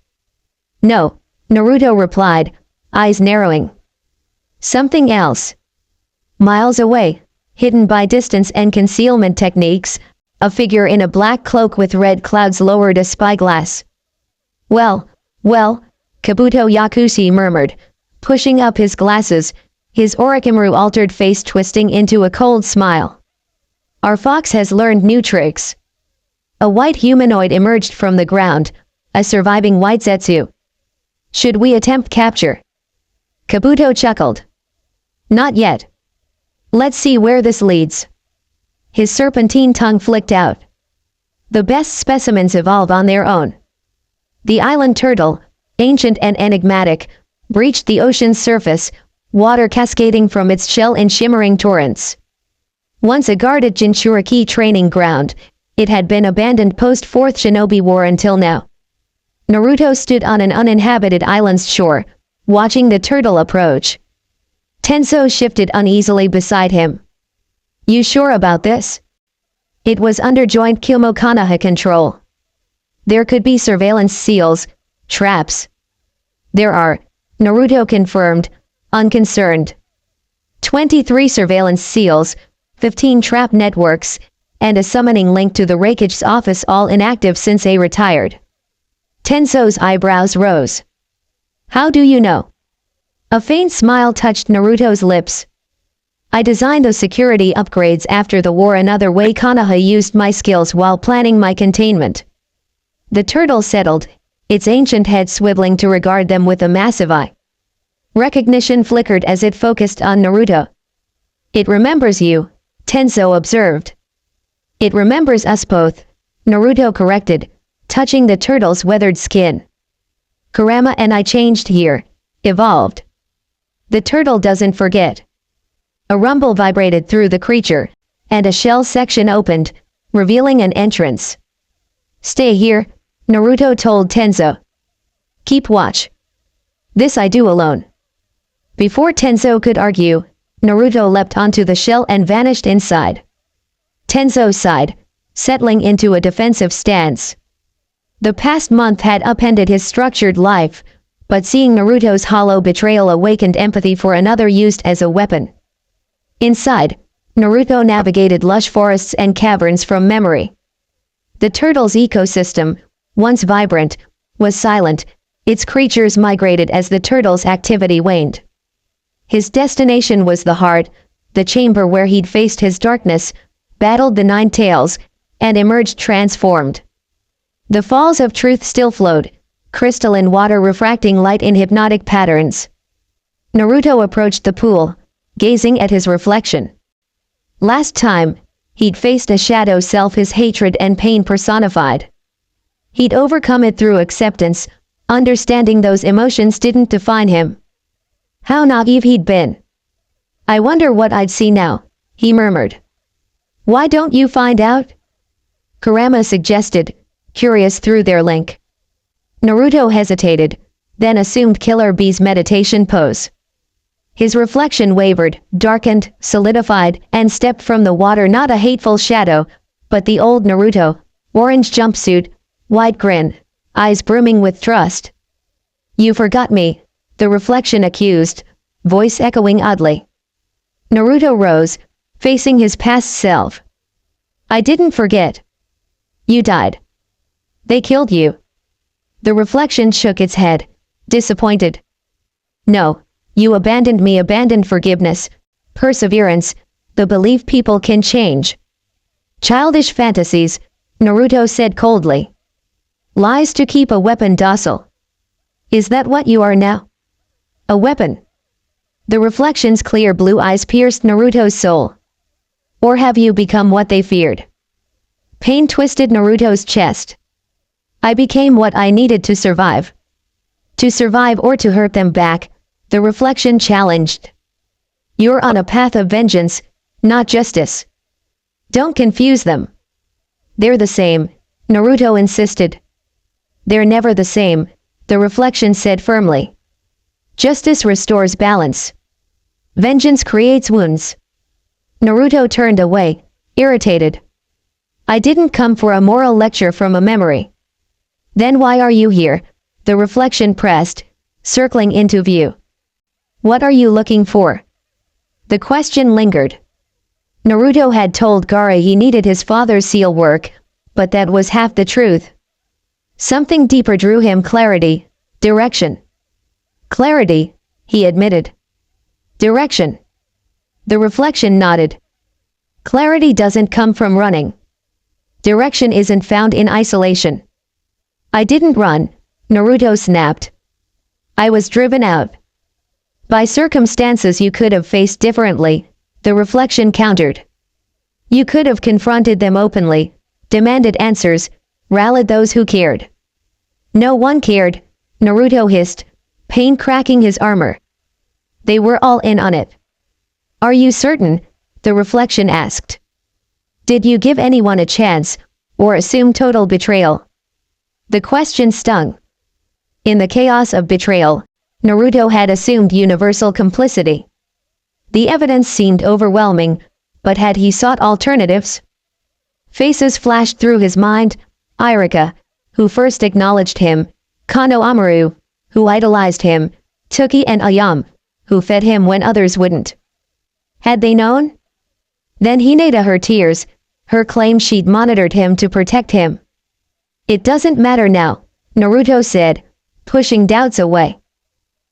"No," Naruto replied, eyes narrowing. "Something else." Miles away, hidden by distance and concealment techniques, a figure in a black cloak with red clouds lowered a spyglass. Well, Kabuto Yakushi murmured, pushing up his glasses, his Orochimaru altered face twisting into a cold smile. "Our fox has learned new tricks." A white humanoid emerged from the ground, a surviving white Zetsu. "Should we attempt capture?" Kabuto chuckled. "Not yet. Let's see where this leads." His serpentine tongue flicked out. "The best specimens evolve on their own." The island turtle, ancient and enigmatic, breached the ocean's surface, water cascading from its shell in shimmering torrents. Once a guarded Jinchuriki training ground, it had been abandoned post-Fourth Shinobi War until now. Naruto stood on an uninhabited island's shore, watching the turtle approach. Tenzo shifted uneasily beside him. "You sure about this?" It was under joint Kyumo Konoha control. There could be surveillance seals, traps. "There are," Naruto confirmed, unconcerned. 23 surveillance seals, 15 trap networks, and a summoning link to the Raikage's office, all inactive since A retired. Tenzo's eyebrows rose. "How do you know?" A faint smile touched Naruto's lips. "I designed those security upgrades after the war another way. Konoha used my skills while planning my containment." The turtle settled, its ancient head swiveling to regard them with a massive eye. Recognition flickered as it focused on Naruto. "It remembers you," Tenzo observed. "It remembers us both," Naruto corrected, touching the turtle's weathered skin. "Kurama and I changed here, evolved." "The turtle doesn't forget." A rumble vibrated through the creature, and a shell section opened, revealing an entrance. "Stay here," Naruto told Tenzo. "Keep watch." "This I do alone." Before Tenzo could argue, Naruto leapt onto the shell and vanished inside. Tenzo sighed, settling into a defensive stance. The past month had upended his structured life, but seeing Naruto's hollow betrayal awakened empathy for another used as a weapon. Inside, Naruto navigated lush forests and caverns from memory. The turtle's ecosystem, once vibrant, was silent, its creatures migrated as the turtle's activity waned. His destination was the heart, the chamber where he'd faced his darkness, battled the nine tails, and emerged transformed. The falls of truth still flowed, crystalline water refracting light in hypnotic patterns. Naruto approached the pool, gazing at his reflection. Last time, he'd faced a shadow self, his hatred and pain personified. He'd overcome it through acceptance, understanding those emotions didn't define him. How naive he'd been. "I wonder what I'd see now," he murmured. "Why don't you find out?" Kurama suggested, curious through their link. Naruto hesitated, then assumed Killer Bee's meditation pose. His reflection wavered, darkened, solidified, and stepped from the water, not a hateful shadow, but the old Naruto, orange jumpsuit, wide grin, eyes brimming with trust. "You forgot me," the reflection accused, voice echoing oddly. Naruto rose, facing his past self. "I didn't forget. You died. They killed you." The reflection shook its head, disappointed. "No, you abandoned me, abandoned forgiveness, perseverance, the belief people can change." "Childish fantasies," Naruto said coldly. "Lies to keep a weapon docile." "Is that what you are now? A weapon?" The reflection's clear blue eyes pierced Naruto's soul. "Or have you become what they feared?" Pain twisted Naruto's chest. I became what I needed to survive. To survive or to hurt them back, the reflection challenged. You're on a path of vengeance, not justice. Don't confuse them. They're the same, Naruto insisted. They're never the same, the reflection said firmly. Justice restores balance. Vengeance creates wounds. Naruto turned away, irritated. I didn't come for a moral lecture from a memory. Then why are you here? The reflection pressed, circling into view. What are you looking for? The question lingered. Naruto had told Gaara he needed his father's seal work, but that was half the truth. Something deeper drew him: clarity, direction. Clarity, he admitted. Direction. The reflection nodded. Clarity doesn't come from running. Direction isn't found in isolation. I didn't run, Naruto snapped. I was driven out. By circumstances you could have faced differently, the reflection countered. You could have confronted them openly, demanded answers, rallied those who cared. No one cared, Naruto hissed, pain cracking his armor. They were all in on it. Are you certain? The reflection asked. Did you give anyone a chance, or assume total betrayal? The question stung. In the chaos of betrayal, Naruto had assumed universal complicity. The evidence seemed overwhelming, but had he sought alternatives? Faces flashed through his mind: Irika, who first acknowledged him, Kano Amaru, who idolized him, Tuki and Ayam, who fed him when others wouldn't. Had they known? Then Hinata, her tears, her claim she'd monitored him to protect him. It doesn't matter now, Naruto said, pushing doubts away.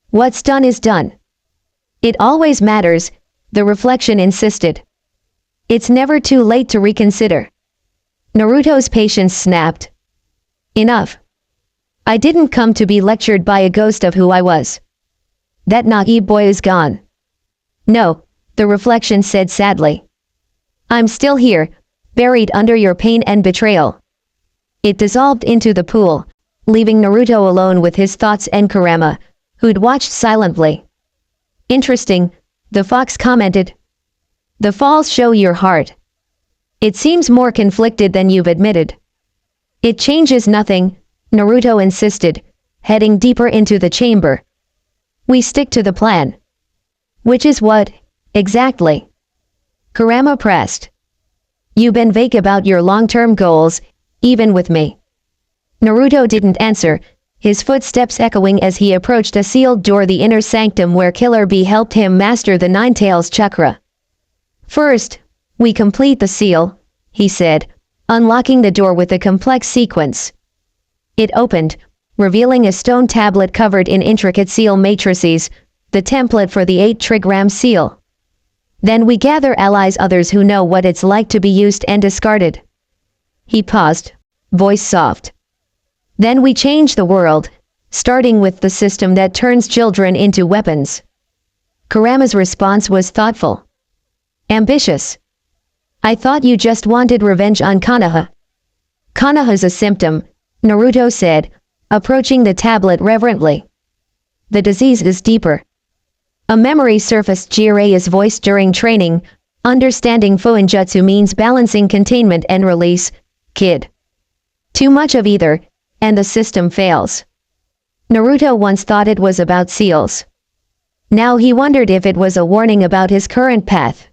What's done is done. It always matters, the reflection insisted. It's never too late to reconsider. Naruto's patience snapped. Enough. I didn't come to be lectured by a ghost of who I was. That Nagi boy is gone. No, the reflection said sadly. I'm still here, buried under your pain and betrayal. It dissolved into the pool, leaving Naruto alone with his thoughts and Kurama, who'd watched silently. Interesting, the fox commented. The falls show your heart. It seems more conflicted than you've admitted. It changes nothing, Naruto insisted, heading deeper into the chamber. We stick to the plan. Which is what, exactly? Kurama pressed. You've been vague about your long-term goals, even with me. Naruto didn't answer, his footsteps echoing as he approached a sealed door, the inner sanctum where Killer Bee helped him master the Nine Tails chakra. First, we complete the seal, he said, unlocking the door with a complex sequence. It opened, revealing a stone tablet covered in intricate seal matrices, the template for the 8-trigram seal. Then we gather allies, others who know what it's like to be used and discarded. He paused, voice soft. Then we change the world, starting with the system that turns children into weapons. Kurama's response was thoughtful. Ambitious. I thought you just wanted revenge on Konoha. Konoha's a symptom, Naruto said, approaching the tablet reverently. The disease is deeper. A memory surfaced Jiraya's voice during training. Understanding Fuinjutsu means balancing containment and release, kid. Too much of either, and the system fails. Naruto once thought it was about seals. Now he wondered if it was a warning about his current path.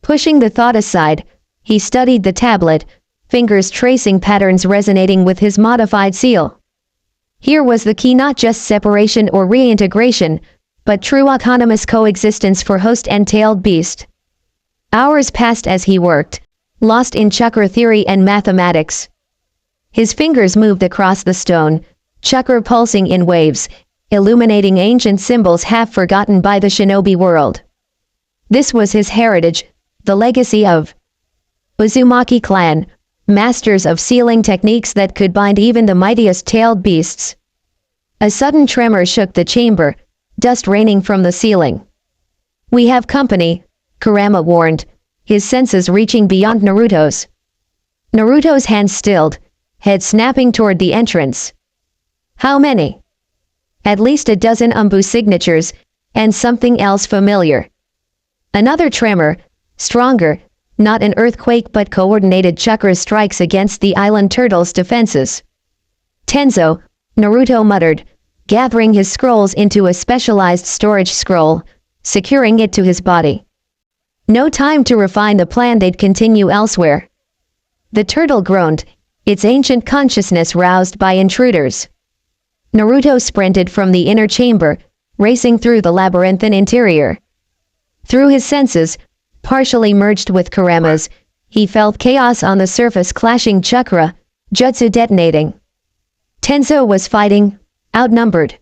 Pushing the thought aside, he studied the tablet, fingers tracing patterns resonating with his modified seal. Here was the key: not just separation or reintegration, but true autonomous coexistence for host and tailed beast. Hours passed as he worked, lost in chakra theory and mathematics. His fingers moved across the stone, chakra pulsing in waves, illuminating ancient symbols half forgotten by the shinobi world. This was his heritage, the legacy of Uzumaki clan, masters of sealing techniques that could bind even the mightiest tailed beasts. A sudden tremor shook the chamber, dust raining from the ceiling. We have company, Kurama warned, his senses reaching beyond Naruto's. Naruto's hands stilled, head snapping toward the entrance. How many? At least a dozen Umbu signatures, and something else familiar. Another tremor, stronger, not an earthquake but coordinated chakra strikes against the island turtle's defenses. Tenzo, Naruto muttered, gathering his scrolls into a specialized storage scroll, securing it to his body. No time to refine the plan, they'd continue elsewhere. The turtle groaned, its ancient consciousness roused by intruders. Naruto sprinted from the inner chamber, racing through the labyrinthine interior. Through his senses, partially merged with Kurama's, he felt chaos on the surface, clashing chakra, jutsu detonating. Tenzo was fighting, outnumbered.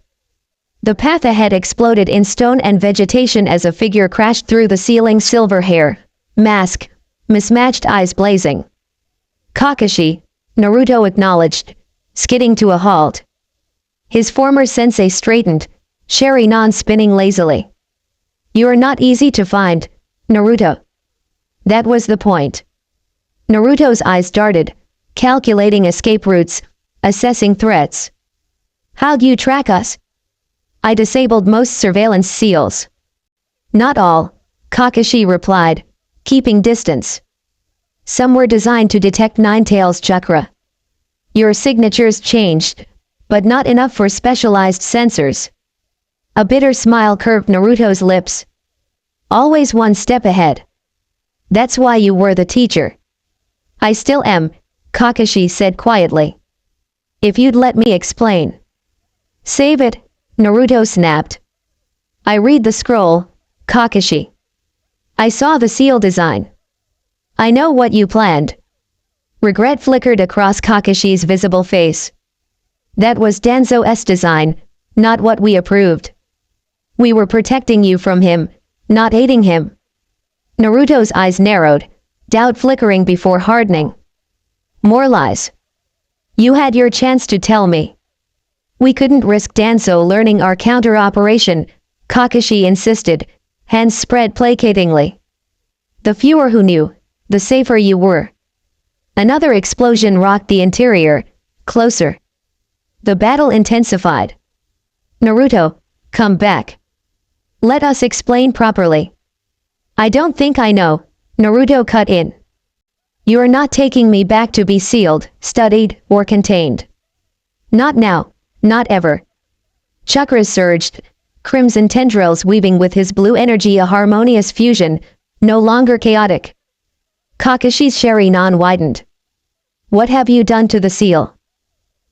The path ahead exploded in stone and vegetation as a figure crashed through the ceiling, silver hair, mask, mismatched eyes blazing. Kakashi, Naruto acknowledged, skidding to a halt. His former sensei straightened, Sharingan spinning lazily. You are not easy to find, Naruto. That was the point. Naruto's eyes darted, calculating escape routes, assessing threats. How'd you track us? I disabled most surveillance seals. Not all, Kakashi replied, keeping distance. Some were designed to detect Ninetales chakra. Your signatures changed, but not enough for specialized sensors. A bitter smile curved Naruto's lips. Always one step ahead. That's why you were the teacher. I still am, Kakashi said quietly. If you'd let me explain. Save it, Naruto snapped. I read the scroll, Kakashi. I saw the seal design. I know what you planned. Regret flickered across Kakashi's visible face. That was Danzo's design, not what we approved. We were protecting you from him, not aiding him. Naruto's eyes narrowed, doubt flickering before hardening. More lies. You had your chance to tell me. We couldn't risk Danzo learning our counter-operation, Kakashi insisted, hands spread placatingly. The fewer who knew, the safer you were. Another explosion rocked the interior, closer. The battle intensified. Naruto, come back. Let us explain properly. I don't think I know, Naruto cut in. You are not taking me back to be sealed, studied, or contained. Not now, not ever. Chakras surged, crimson tendrils weaving with his blue energy, a harmonious fusion, no longer chaotic. Kakashi's Sharingan widened. What have you done to the seal?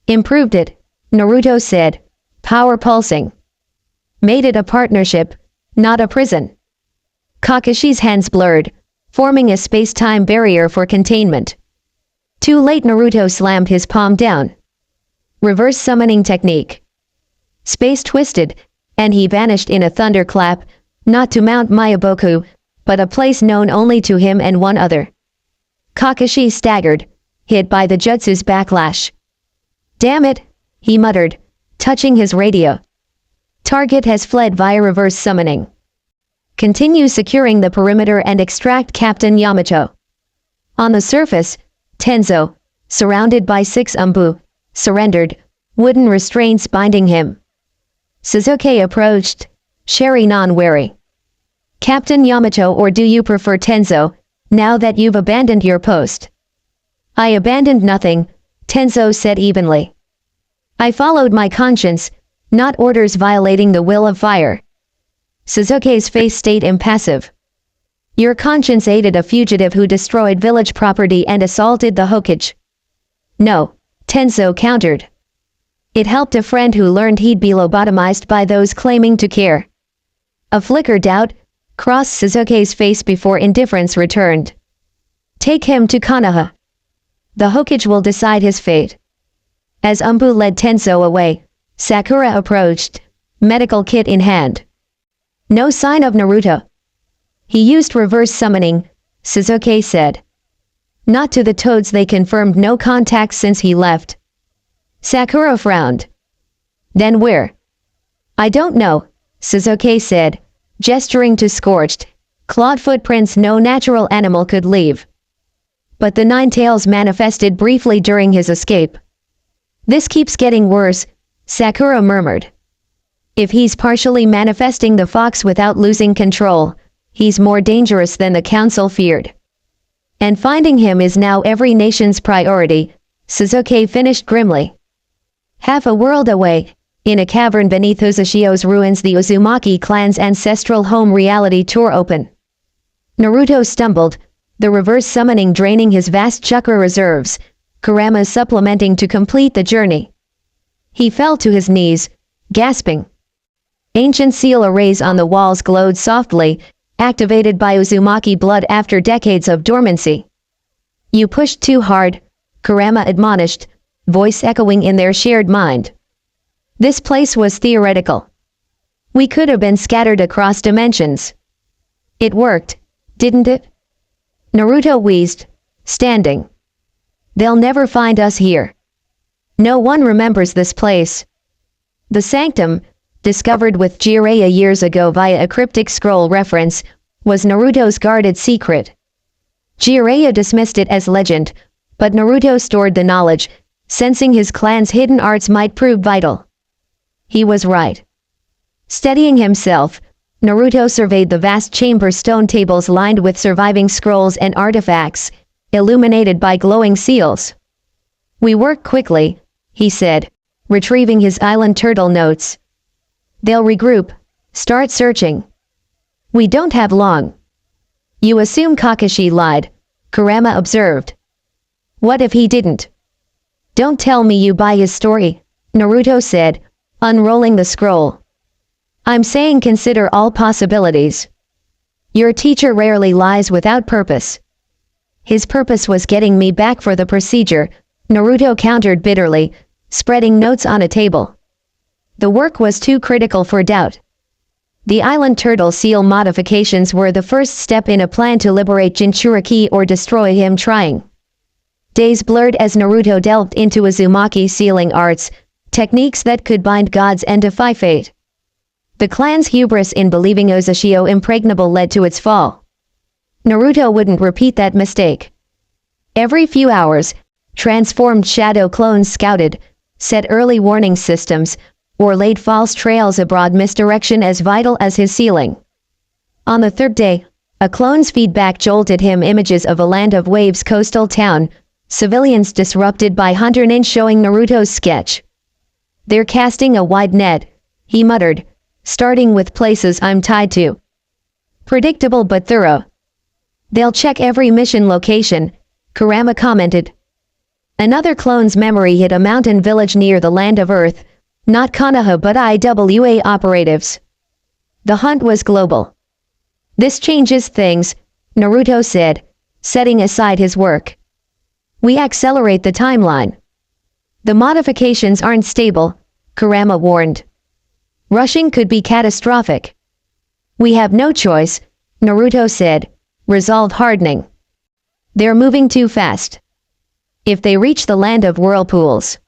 Improved it, Naruto said, power pulsing. Made it a partnership, not a prison. Kakashi's hands blurred, forming a space-time barrier for containment. Too late, Naruto slammed his palm down. Reverse summoning technique. Space twisted, and he vanished in a thunderclap, not to Mount Mayaboku, but a place known only to him and one other. Kakashi staggered, hit by the jutsu's backlash. Damn it, he muttered, touching his radio. Target has fled via reverse summoning. Continue securing the perimeter and extract Captain Yamato. On the surface, Tenzo, surrounded by 6 Umbu, surrendered, wooden restraints binding him. Sasuke approached, Sharingan wary. Captain Yamato, or do you prefer Tenzo, now that you've abandoned your post? I abandoned nothing, Tenzo said evenly. I followed my conscience, not orders violating the will of fire. Sasuke's face stayed impassive. Your conscience aided a fugitive who destroyed village property and assaulted the Hokage. No, Tenzo countered. It helped a friend who learned he'd be lobotomized by those claiming to care. A flicker doubt crossed Sasuke's face before indifference returned. Take him to Konoha. The Hokage will decide his fate. As Umbu led Tenzo away, Sakura approached, medical kit in hand. No sign of Naruto. He used reverse summoning, Sasuke said. Not to the toads, they confirmed no contact since he left. Sakura frowned. Then where? I don't know, Sasuke said, gesturing to scorched, clawed footprints no natural animal could leave. but the nine tails manifested briefly during his escape. This keeps getting worse, Sakura murmured. If he's partially manifesting the fox without losing control, he's more dangerous than the council feared. And finding him is now every nation's priority, Suzuki finished grimly. Half a world away, in a cavern beneath Uzashio's ruins, the Uzumaki clan's ancestral home reality tore open. Naruto stumbled, the reverse summoning draining his vast chakra reserves, Kurama supplementing to complete the journey. He fell to his knees, gasping. Ancient seal arrays on the walls glowed softly, activated by Uzumaki blood after decades of dormancy. You pushed too hard, Kurama admonished, voice echoing in their shared mind. This place was theoretical. We could have been scattered across dimensions. It worked, didn't it? Naruto wheezed, standing. They'll never find us here. No one remembers this place. The sanctum, discovered with Jiraiya years ago via a cryptic scroll reference, was Naruto's guarded secret. Jiraiya dismissed it as legend, but Naruto stored the knowledge, sensing his clan's hidden arts might prove vital. He was right. Steadying himself, Naruto surveyed the vast chamber stone tables lined with surviving scrolls and artifacts, illuminated by glowing seals. We work quickly, he said, retrieving his island turtle notes. They'll regroup, start searching. We don't have long. You assume Kakashi lied, Kurama observed. What if he didn't? Don't tell me you buy his story, Naruto said, unrolling the scroll. I'm saying consider all possibilities. Your teacher rarely lies without purpose. His purpose was getting me back for the procedure, Naruto countered bitterly, spreading notes on a table. The work was too critical for doubt. The island turtle seal modifications were the first step in a plan to liberate Jinchuriki or destroy him trying. Days blurred as Naruto delved into Uzumaki sealing arts, techniques that could bind gods and defy fate. The clan's hubris in believing Uzashio impregnable led to its fall. Naruto wouldn't repeat that mistake. Every few hours, transformed shadow clones scouted, set early warning systems, or laid false trails abroad, misdirection as vital as his sealing. On the third day, a clone's feedback jolted him images of a land of waves coastal town, civilians disrupted by Hunter Nin showing Naruto's sketch. They're casting a wide net, he muttered, starting with places I'm tied to. Predictable but thorough. They'll check every mission location, Kurama commented. Another clone's memory hit a mountain village near the land of Earth, not Konoha but IWA operatives. The hunt was global. This changes things, Naruto said, setting aside his work. We accelerate the timeline. The modifications aren't stable, Kurama warned. Rushing could be catastrophic. We have no choice, Naruto said, resolve hardening. They're moving too fast. If they reach the land of whirlpools.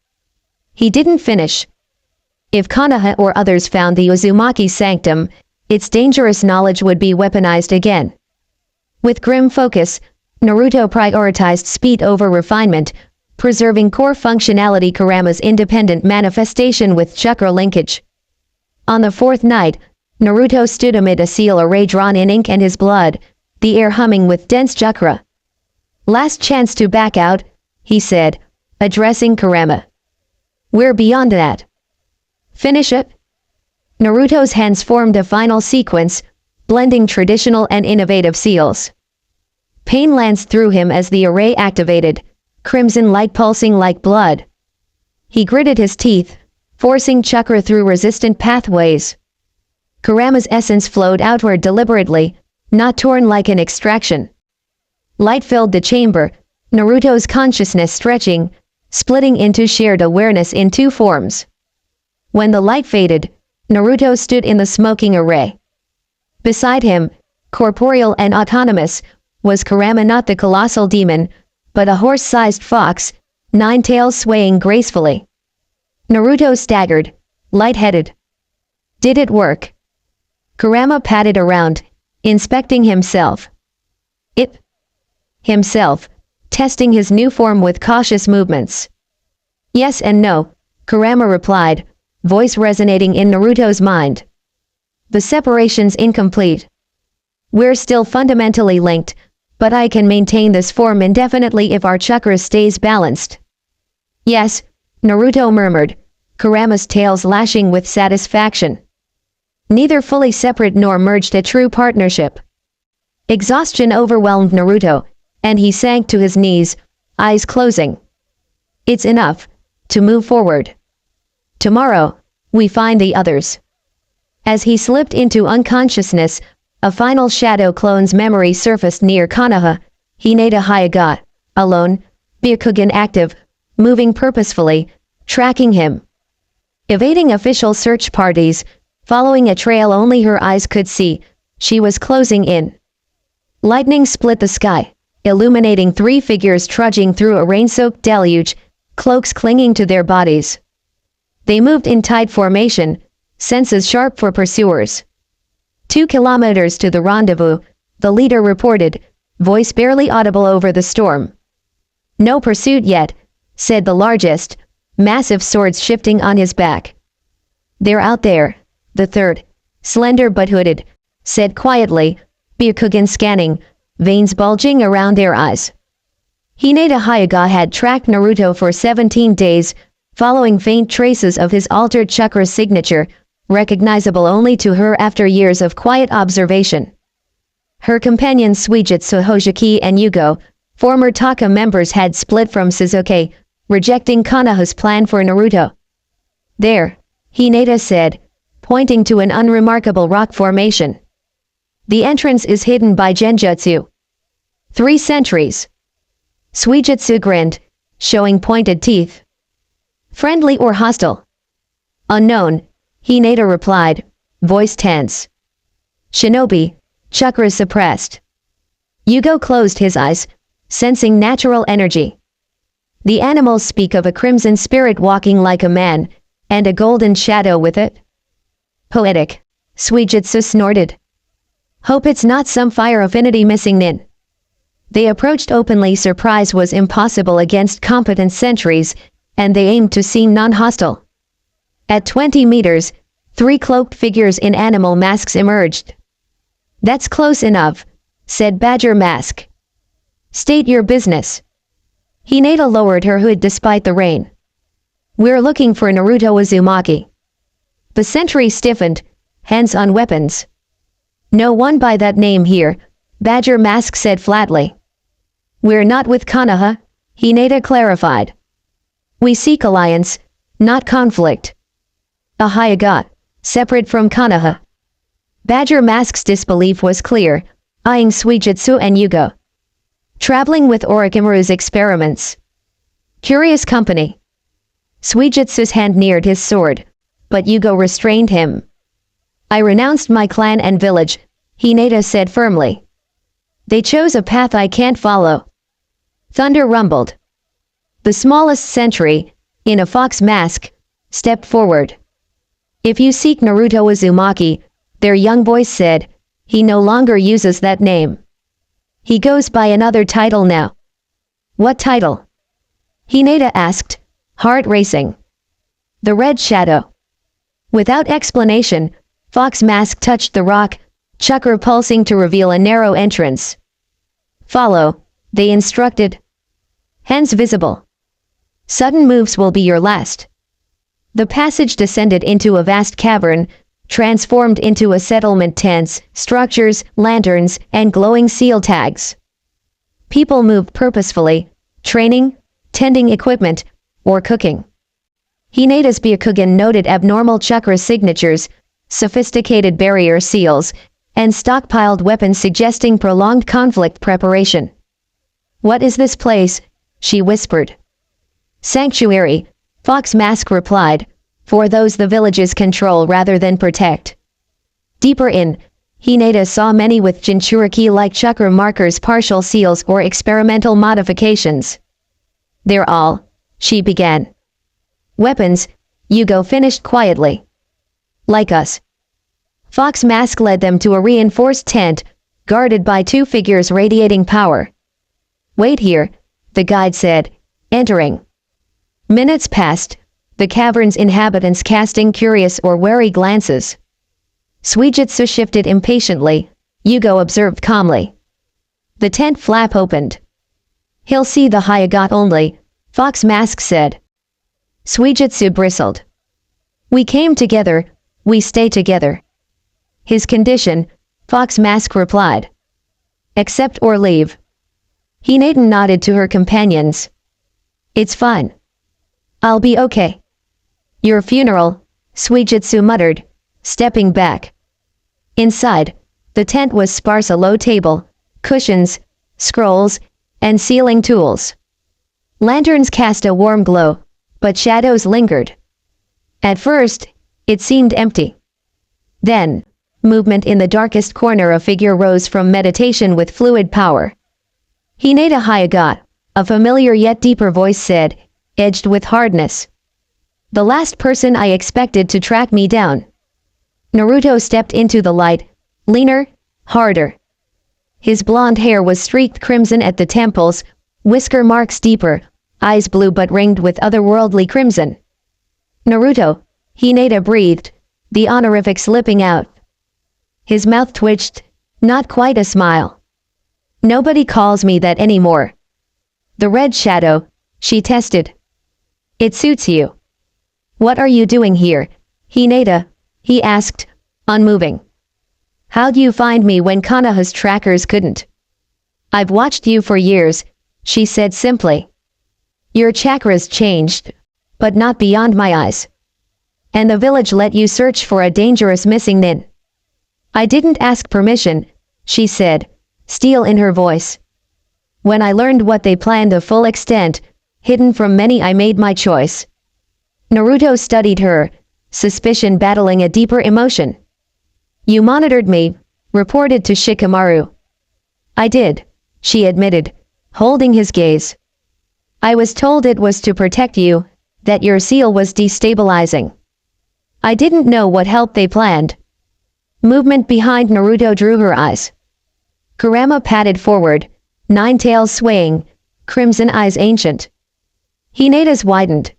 He didn't finish. If Konoha or others found the Uzumaki sanctum, its dangerous knowledge would be weaponized again. With grim focus, Naruto prioritized speed over refinement, preserving core functionality Kurama's independent manifestation with chakra linkage. On the fourth night, Naruto stood amid a seal array drawn in ink and his blood, the air humming with dense chakra. Last chance to back out, he said, addressing Kurama. We're beyond that. Finish it? Naruto's hands formed a final sequence, blending traditional and innovative seals. Pain lanced through him as the array activated, crimson light pulsing like blood. He gritted his teeth, forcing chakra through resistant pathways. Kurama's essence flowed outward deliberately, not torn like an extraction. Light filled the chamber, Naruto's consciousness stretching, splitting into shared awareness in two forms. When the light faded, Naruto stood in the smoking array. Beside him, corporeal and autonomous, was Kurama, not the colossal demon, but a horse-sized fox, nine tails swaying gracefully. Naruto staggered, lightheaded. Did it work? Kurama patted around, inspecting himself. Himself, testing his new form with cautious movements. Yes and no, Kurama replied, voice resonating in Naruto's mind. The separation's incomplete. We're still fundamentally linked, but I can maintain this form indefinitely if our chakra stays balanced. Yes, Naruto murmured, Kurama's tails lashing with satisfaction. Neither fully separate nor merged a true partnership. Exhaustion overwhelmed Naruto, and he sank to his knees, eyes closing. It's enough, to move forward. Tomorrow, we find the others. As he slipped into unconsciousness, a final shadow clone's memory surfaced near Konoha, Hinata Hyuga, alone, Byakugan active, moving purposefully, tracking him. Evading official search parties, following a trail only her eyes could see, she was closing in. Lightning split the sky, illuminating 3 figures trudging through a rain-soaked deluge, cloaks clinging to their bodies. They moved in tight formation, senses sharp for pursuers. 2 kilometers to the rendezvous, the leader reported, voice barely audible over the storm. No pursuit yet, said the largest, massive swords shifting on his back. They're out there, the third, slender but hooded, said quietly, Byakugan scanning, veins bulging around their eyes. Hinata Hyuga had tracked Naruto for 17 days, following faint traces of his altered chakra signature, recognizable only to her after years of quiet observation. Her companions Suijutsu Hojiki and Yugo, former Taka members, had split from Suzuki, rejecting Konoha's plan for Naruto. There, Hinata said, pointing to an unremarkable rock formation. The entrance is hidden by genjutsu. 3 sentries. Suijutsu grinned, showing pointed teeth. Friendly or hostile? Unknown, Hinata replied, voice tense. Shinobi, chakra suppressed. Yugo closed his eyes, sensing natural energy. The animals speak of a crimson spirit walking like a man, and a golden shadow with it. Poetic, Suijutsu snorted. Hope it's not some fire affinity missing nin. They approached openly. Surprise was impossible against competent sentries, and they aimed to seem non-hostile. At 20 meters, 3 cloaked figures in animal masks emerged. That's close enough, said Badger Mask. State your business. Hinata lowered her hood despite the rain. We're looking for Naruto Uzumaki. The sentry stiffened, hands on weapons. No one by that name here, Badger Mask said flatly. We're not with Konoha, Hinata clarified. We seek alliance, not conflict. A Hyuga, separate from Konoha. Badger Mask's disbelief was clear, eyeing Suijutsu and Yugo. Traveling with Orochimaru's experiments. Curious company. Suijutsu's hand neared his sword, but Yugo restrained him. I renounced my clan and village, Hinata said firmly. They chose a path I can't follow. Thunder rumbled. The smallest sentry, in a fox mask, stepped forward. If you seek Naruto Uzumaki, their young voice said, he no longer uses that name. He goes by another title now. What title? Hinata asked, heart racing. The Red Shadow. Without explanation, Fox Mask touched the rock, chakra pulsing to reveal a narrow entrance. Follow, they instructed. Hands visible. Sudden moves will be your last. The passage descended into a vast cavern, transformed into a settlement. Tents, structures, lanterns, and glowing seal tags. People moved purposefully, training, tending equipment, or cooking. Hinata's Byakugan noted abnormal chakra signatures, sophisticated barrier seals, and stockpiled weapons suggesting prolonged conflict preparation. What is this place? She whispered. Sanctuary, Fox Mask replied, for those the villages control rather than protect. Deeper in, Hinata saw many with Jinchuriki-like chakra markers, partial seals, or experimental modifications. They're all, she began. Weapons, Yugo finished quietly. Like us. Fox Mask led them to a reinforced tent, guarded by 2 figures radiating power. Wait here, the guide said, entering. Minutes passed, the cavern's inhabitants casting curious or wary glances. Suijutsu shifted impatiently, Yugo observed calmly. The tent flap opened. He'll see the Hyagot only, Fox Mask said. Suijutsu bristled. We came together, we stay together. His condition, Fox Mask replied. Accept or leave. Hinata nodded to her companions. It's fine. I'll be okay. Your funeral, Suijutsu muttered, stepping back. Inside, the tent was sparse: a low table, cushions, scrolls, and sealing tools. Lanterns cast a warm glow, but shadows lingered. At first, it seemed empty. Then, movement in the darkest corner. A figure rose from meditation with fluid power. Hinata Hyagot, a familiar yet deeper voice said, edged with hardness. The last person I expected to track me down. Naruto stepped into the light, leaner, harder. His blonde hair was streaked crimson at the temples, whisker marks deeper, eyes blue but ringed with otherworldly crimson. Naruto, Hinata breathed, the honorific slipping out. His mouth twitched, not quite a smile. Nobody calls me that anymore. The red shadow, she tested. It suits you. What are you doing here, Hinata? He asked, unmoving. How'd you find me when Konoha's trackers couldn't? I've watched you for years, she said simply. Your chakras changed, but not beyond my eyes. And the village let you search for a dangerous missing nin. I didn't ask permission, she said, steel in her voice. When I learned what they planned to full extent, hidden from many, I made my choice. Naruto studied her, suspicion battling a deeper emotion. You monitored me, reported to Shikamaru. I did, she admitted, holding his gaze. I was told it was to protect you, that your seal was destabilizing. I didn't know what help they planned. Movement behind Naruto drew her eyes. Kurama padded forward, nine tails swaying, crimson eyes ancient. Hinata's widened.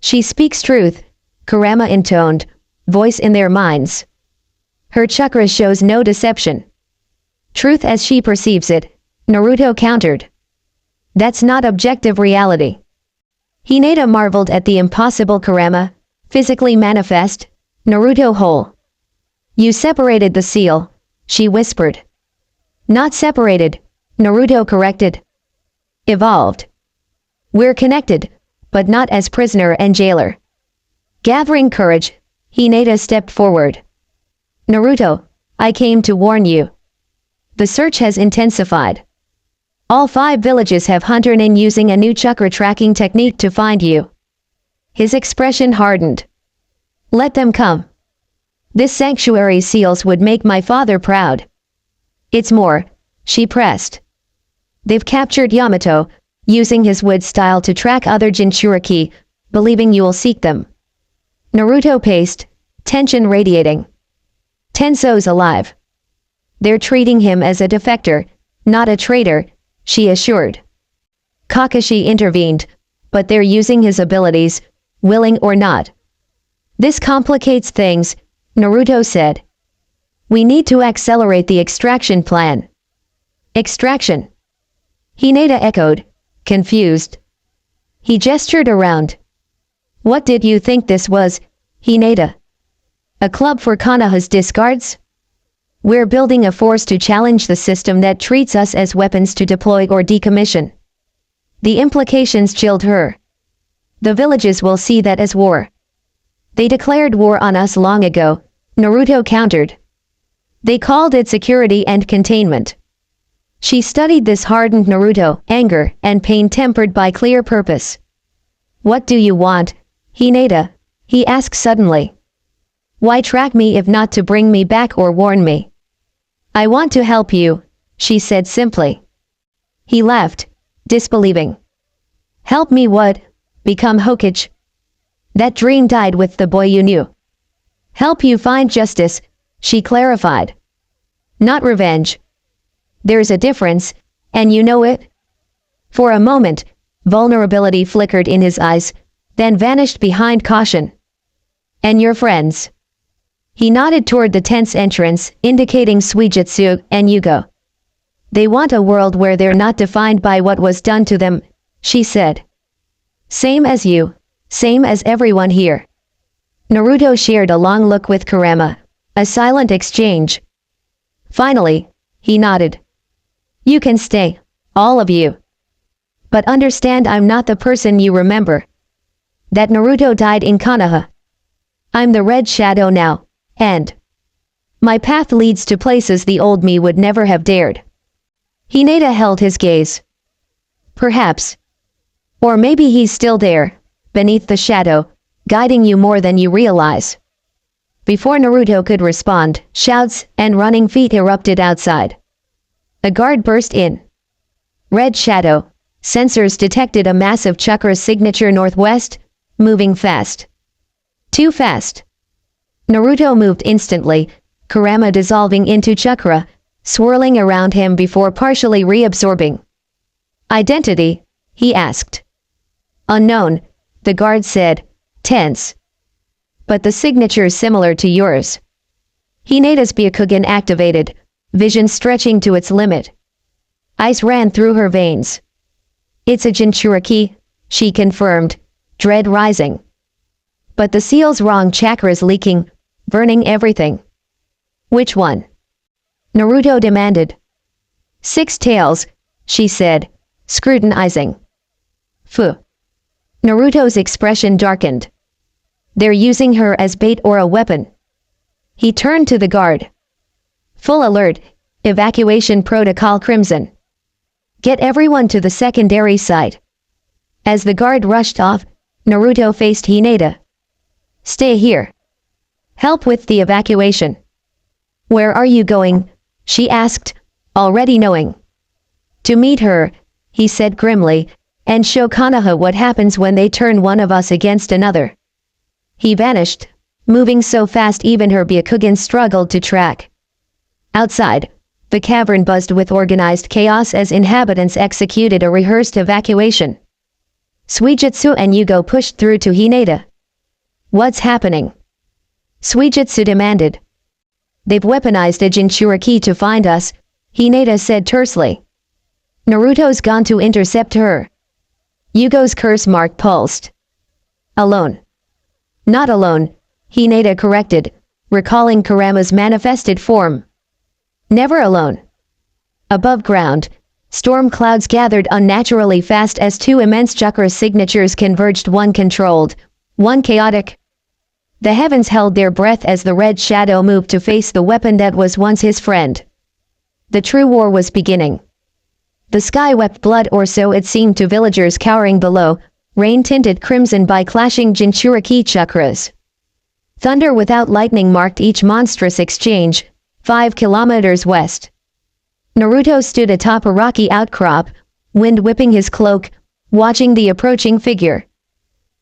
She speaks truth, Kurama intoned, voice in their minds. Her chakra shows no deception. Truth as she perceives it, Naruto countered. That's not objective reality. Hinata marveled at the impossible. Kurama, physically manifest, Naruto whole. You separated the seal, she whispered. Not separated, Naruto corrected. Evolved. We're connected, but not as prisoner and jailer. Gathering courage, Hinata stepped forward. Naruto, I came to warn you. The search has intensified. All 5 villages have hunted in using a new chakra tracking technique to find you. His expression hardened. Let them come. This sanctuary's seals would make my father proud. It's more, she pressed. They've captured Yamato, using his wood style to track other Jinchuriki, believing you'll seek them. Naruto paced, tension radiating. Tenso's alive. They're treating him as a defector, not a traitor, she assured. Kakashi intervened, but they're using his abilities, willing or not. This complicates things, Naruto said. We need to accelerate the extraction plan. Extraction? Hinata echoed, confused. He gestured around. What did you think this was, Hinata? A club for Konoha's discards? We're building a force to challenge the system that treats us as weapons to deploy or decommission. The implications chilled her. The villages will see that as war. They declared war on us long ago, Naruto countered. They called it security and containment. She studied this hardened Naruto, anger and pain tempered by clear purpose. What do you want, Hinata? He asked suddenly. Why track me if not to bring me back or warn me? I want to help you, she said simply. He laughed, disbelieving. Help me what? Become Hokage? That dream died with the boy you knew. Help you find justice, she clarified. Not revenge. There's a difference, and you know it. For a moment, vulnerability flickered in his eyes, then vanished behind caution. And your friends? He nodded toward the tent's entrance, indicating Suijitsu and Yugo. They want a world where they're not defined by what was done to them, she said. Same as you. Same as everyone here. Naruto shared a long look with Kurama, a silent exchange. Finally, he nodded. You can stay, all of you. But understand I'm not the person you remember. That Naruto died in Konoha. I'm the Red Shadow now, and my path leads to places the old me would never have dared. Hinata held his gaze. Perhaps. Or maybe he's still there, beneath the shadow, guiding you more than you realize. Before Naruto could respond, shouts and running feet erupted outside. A guard burst in. Red Shadow. Sensors detected a massive chakra signature northwest, moving fast. Too fast. Naruto moved instantly, Kurama dissolving into chakra, swirling around him before partially reabsorbing. Identity? He asked. Unknown, the guard said, tense. But the signature is similar to yours. Hinata's Byakugan activated, vision stretching to its limit. Ice ran through her veins. It's a Jinchuriki, she confirmed, dread rising. But the seal's wrong chakras leaking, burning everything. Which one? Naruto demanded. 6 tails, she said, scrutinizing. Phew. Naruto's expression darkened. They're using her as bait or a weapon. He turned to the guard. Full alert, evacuation protocol crimson. Get everyone to the secondary site. As the guard rushed off, Naruto faced Hinata. Stay here. Help with the evacuation. Where are you going? She asked, already knowing. To meet her, he said grimly, and show Konoha what happens when they turn one of us against another. He vanished, moving so fast even her Byakugan struggled to track. Outside, the cavern buzzed with organized chaos as inhabitants executed a rehearsed evacuation. Suijitsu and Yugo pushed through to Hinata. What's happening? Suijitsu demanded. They've weaponized a Jinchuriki to find us, Hinata said tersely. Naruto's gone to intercept her. Yugo's curse mark pulsed. Alone. Not alone, Hinata corrected, recalling Kurama's manifested form. Never alone. Above ground, storm clouds gathered unnaturally fast as 2 immense chakra signatures converged, one controlled, one chaotic. The heavens held their breath as the Red Shadow moved to face the weapon that was once his friend. The true war was beginning. The sky wept blood, or so it seemed to villagers cowering below, rain tinted crimson by clashing Jinchuriki chakras. Thunder without lightning marked each monstrous exchange, 5 kilometers west. Naruto stood atop a rocky outcrop, wind whipping his cloak, watching the approaching figure.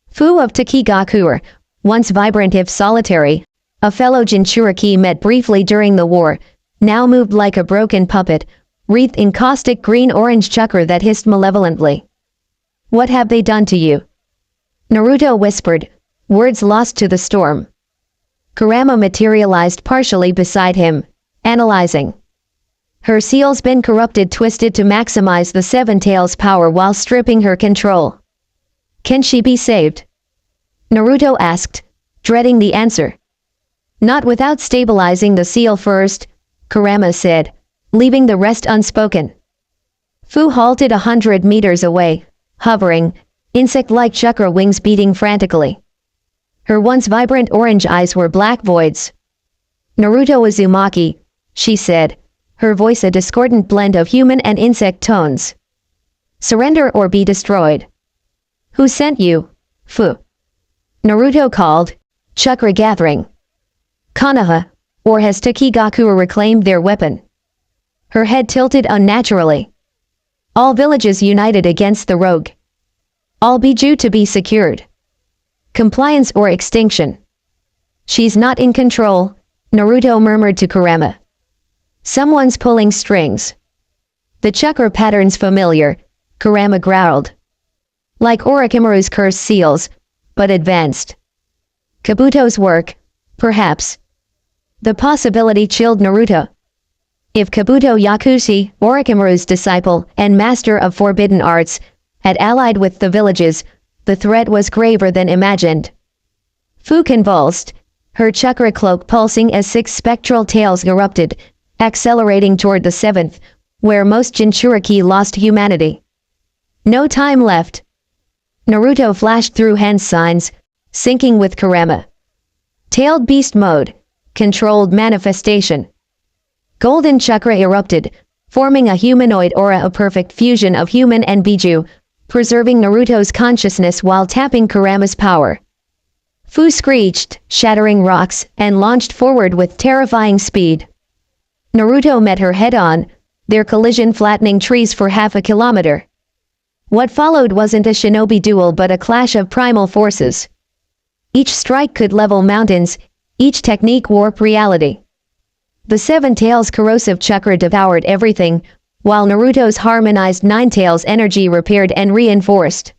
Fu of Takigakuer, once vibrant if solitary, a fellow Jinchuriki met briefly during the war, now moved like a broken puppet, wreathed in caustic green-orange chakra that hissed malevolently. What have they done to you? Naruto whispered, words lost to the storm. Kurama materialized partially beside him, analyzing. Her seal's been corrupted, twisted to maximize the 7 tails power while stripping her control. Can she be saved? Naruto asked, dreading the answer. Not without stabilizing the seal first, Kurama said, leaving the rest unspoken. Fu halted 100 meters away, hovering, insect-like chakra wings beating frantically. Her once vibrant orange eyes were black voids. Naruto Uzumaki, she said, her voice a discordant blend of human and insect tones. Surrender or be destroyed. Who sent you? Fu. Naruto called, chakra gathering. Konoha, or has Takigakuer reclaimed their weapon? Her head tilted unnaturally. All villages united against the rogue. All Biju to be secured. Compliance or extinction. She's not in control, Naruto murmured to Kurama. Someone's pulling strings. The chakra pattern's familiar, Kurama growled. Like Orochimaru's cursed seals, but advanced. Kabuto's work, perhaps. The possibility chilled Naruto. If Kabuto Yakushi, Orochimaru's disciple and master of forbidden arts, had allied with the villages, the threat was graver than imagined. Fu convulsed, her chakra cloak pulsing as 6 spectral tails erupted, accelerating toward the 7th, where most Jinchuriki lost humanity. No time left. Naruto flashed through hand signs, syncing with Kurama. Tailed beast mode, controlled manifestation. Golden chakra erupted, forming a humanoid aura, a perfect fusion of human and Biju, preserving Naruto's consciousness while tapping Kurama's power. Fu screeched, shattering rocks, and launched forward with terrifying speed. Naruto met her head-on, their collision flattening trees for half a kilometer. What followed wasn't a shinobi duel but a clash of primal forces. Each strike could level mountains, each technique warp reality. The 7 tails' corrosive chakra devoured everything, while Naruto's harmonized 9 tails' energy repaired and reinforced.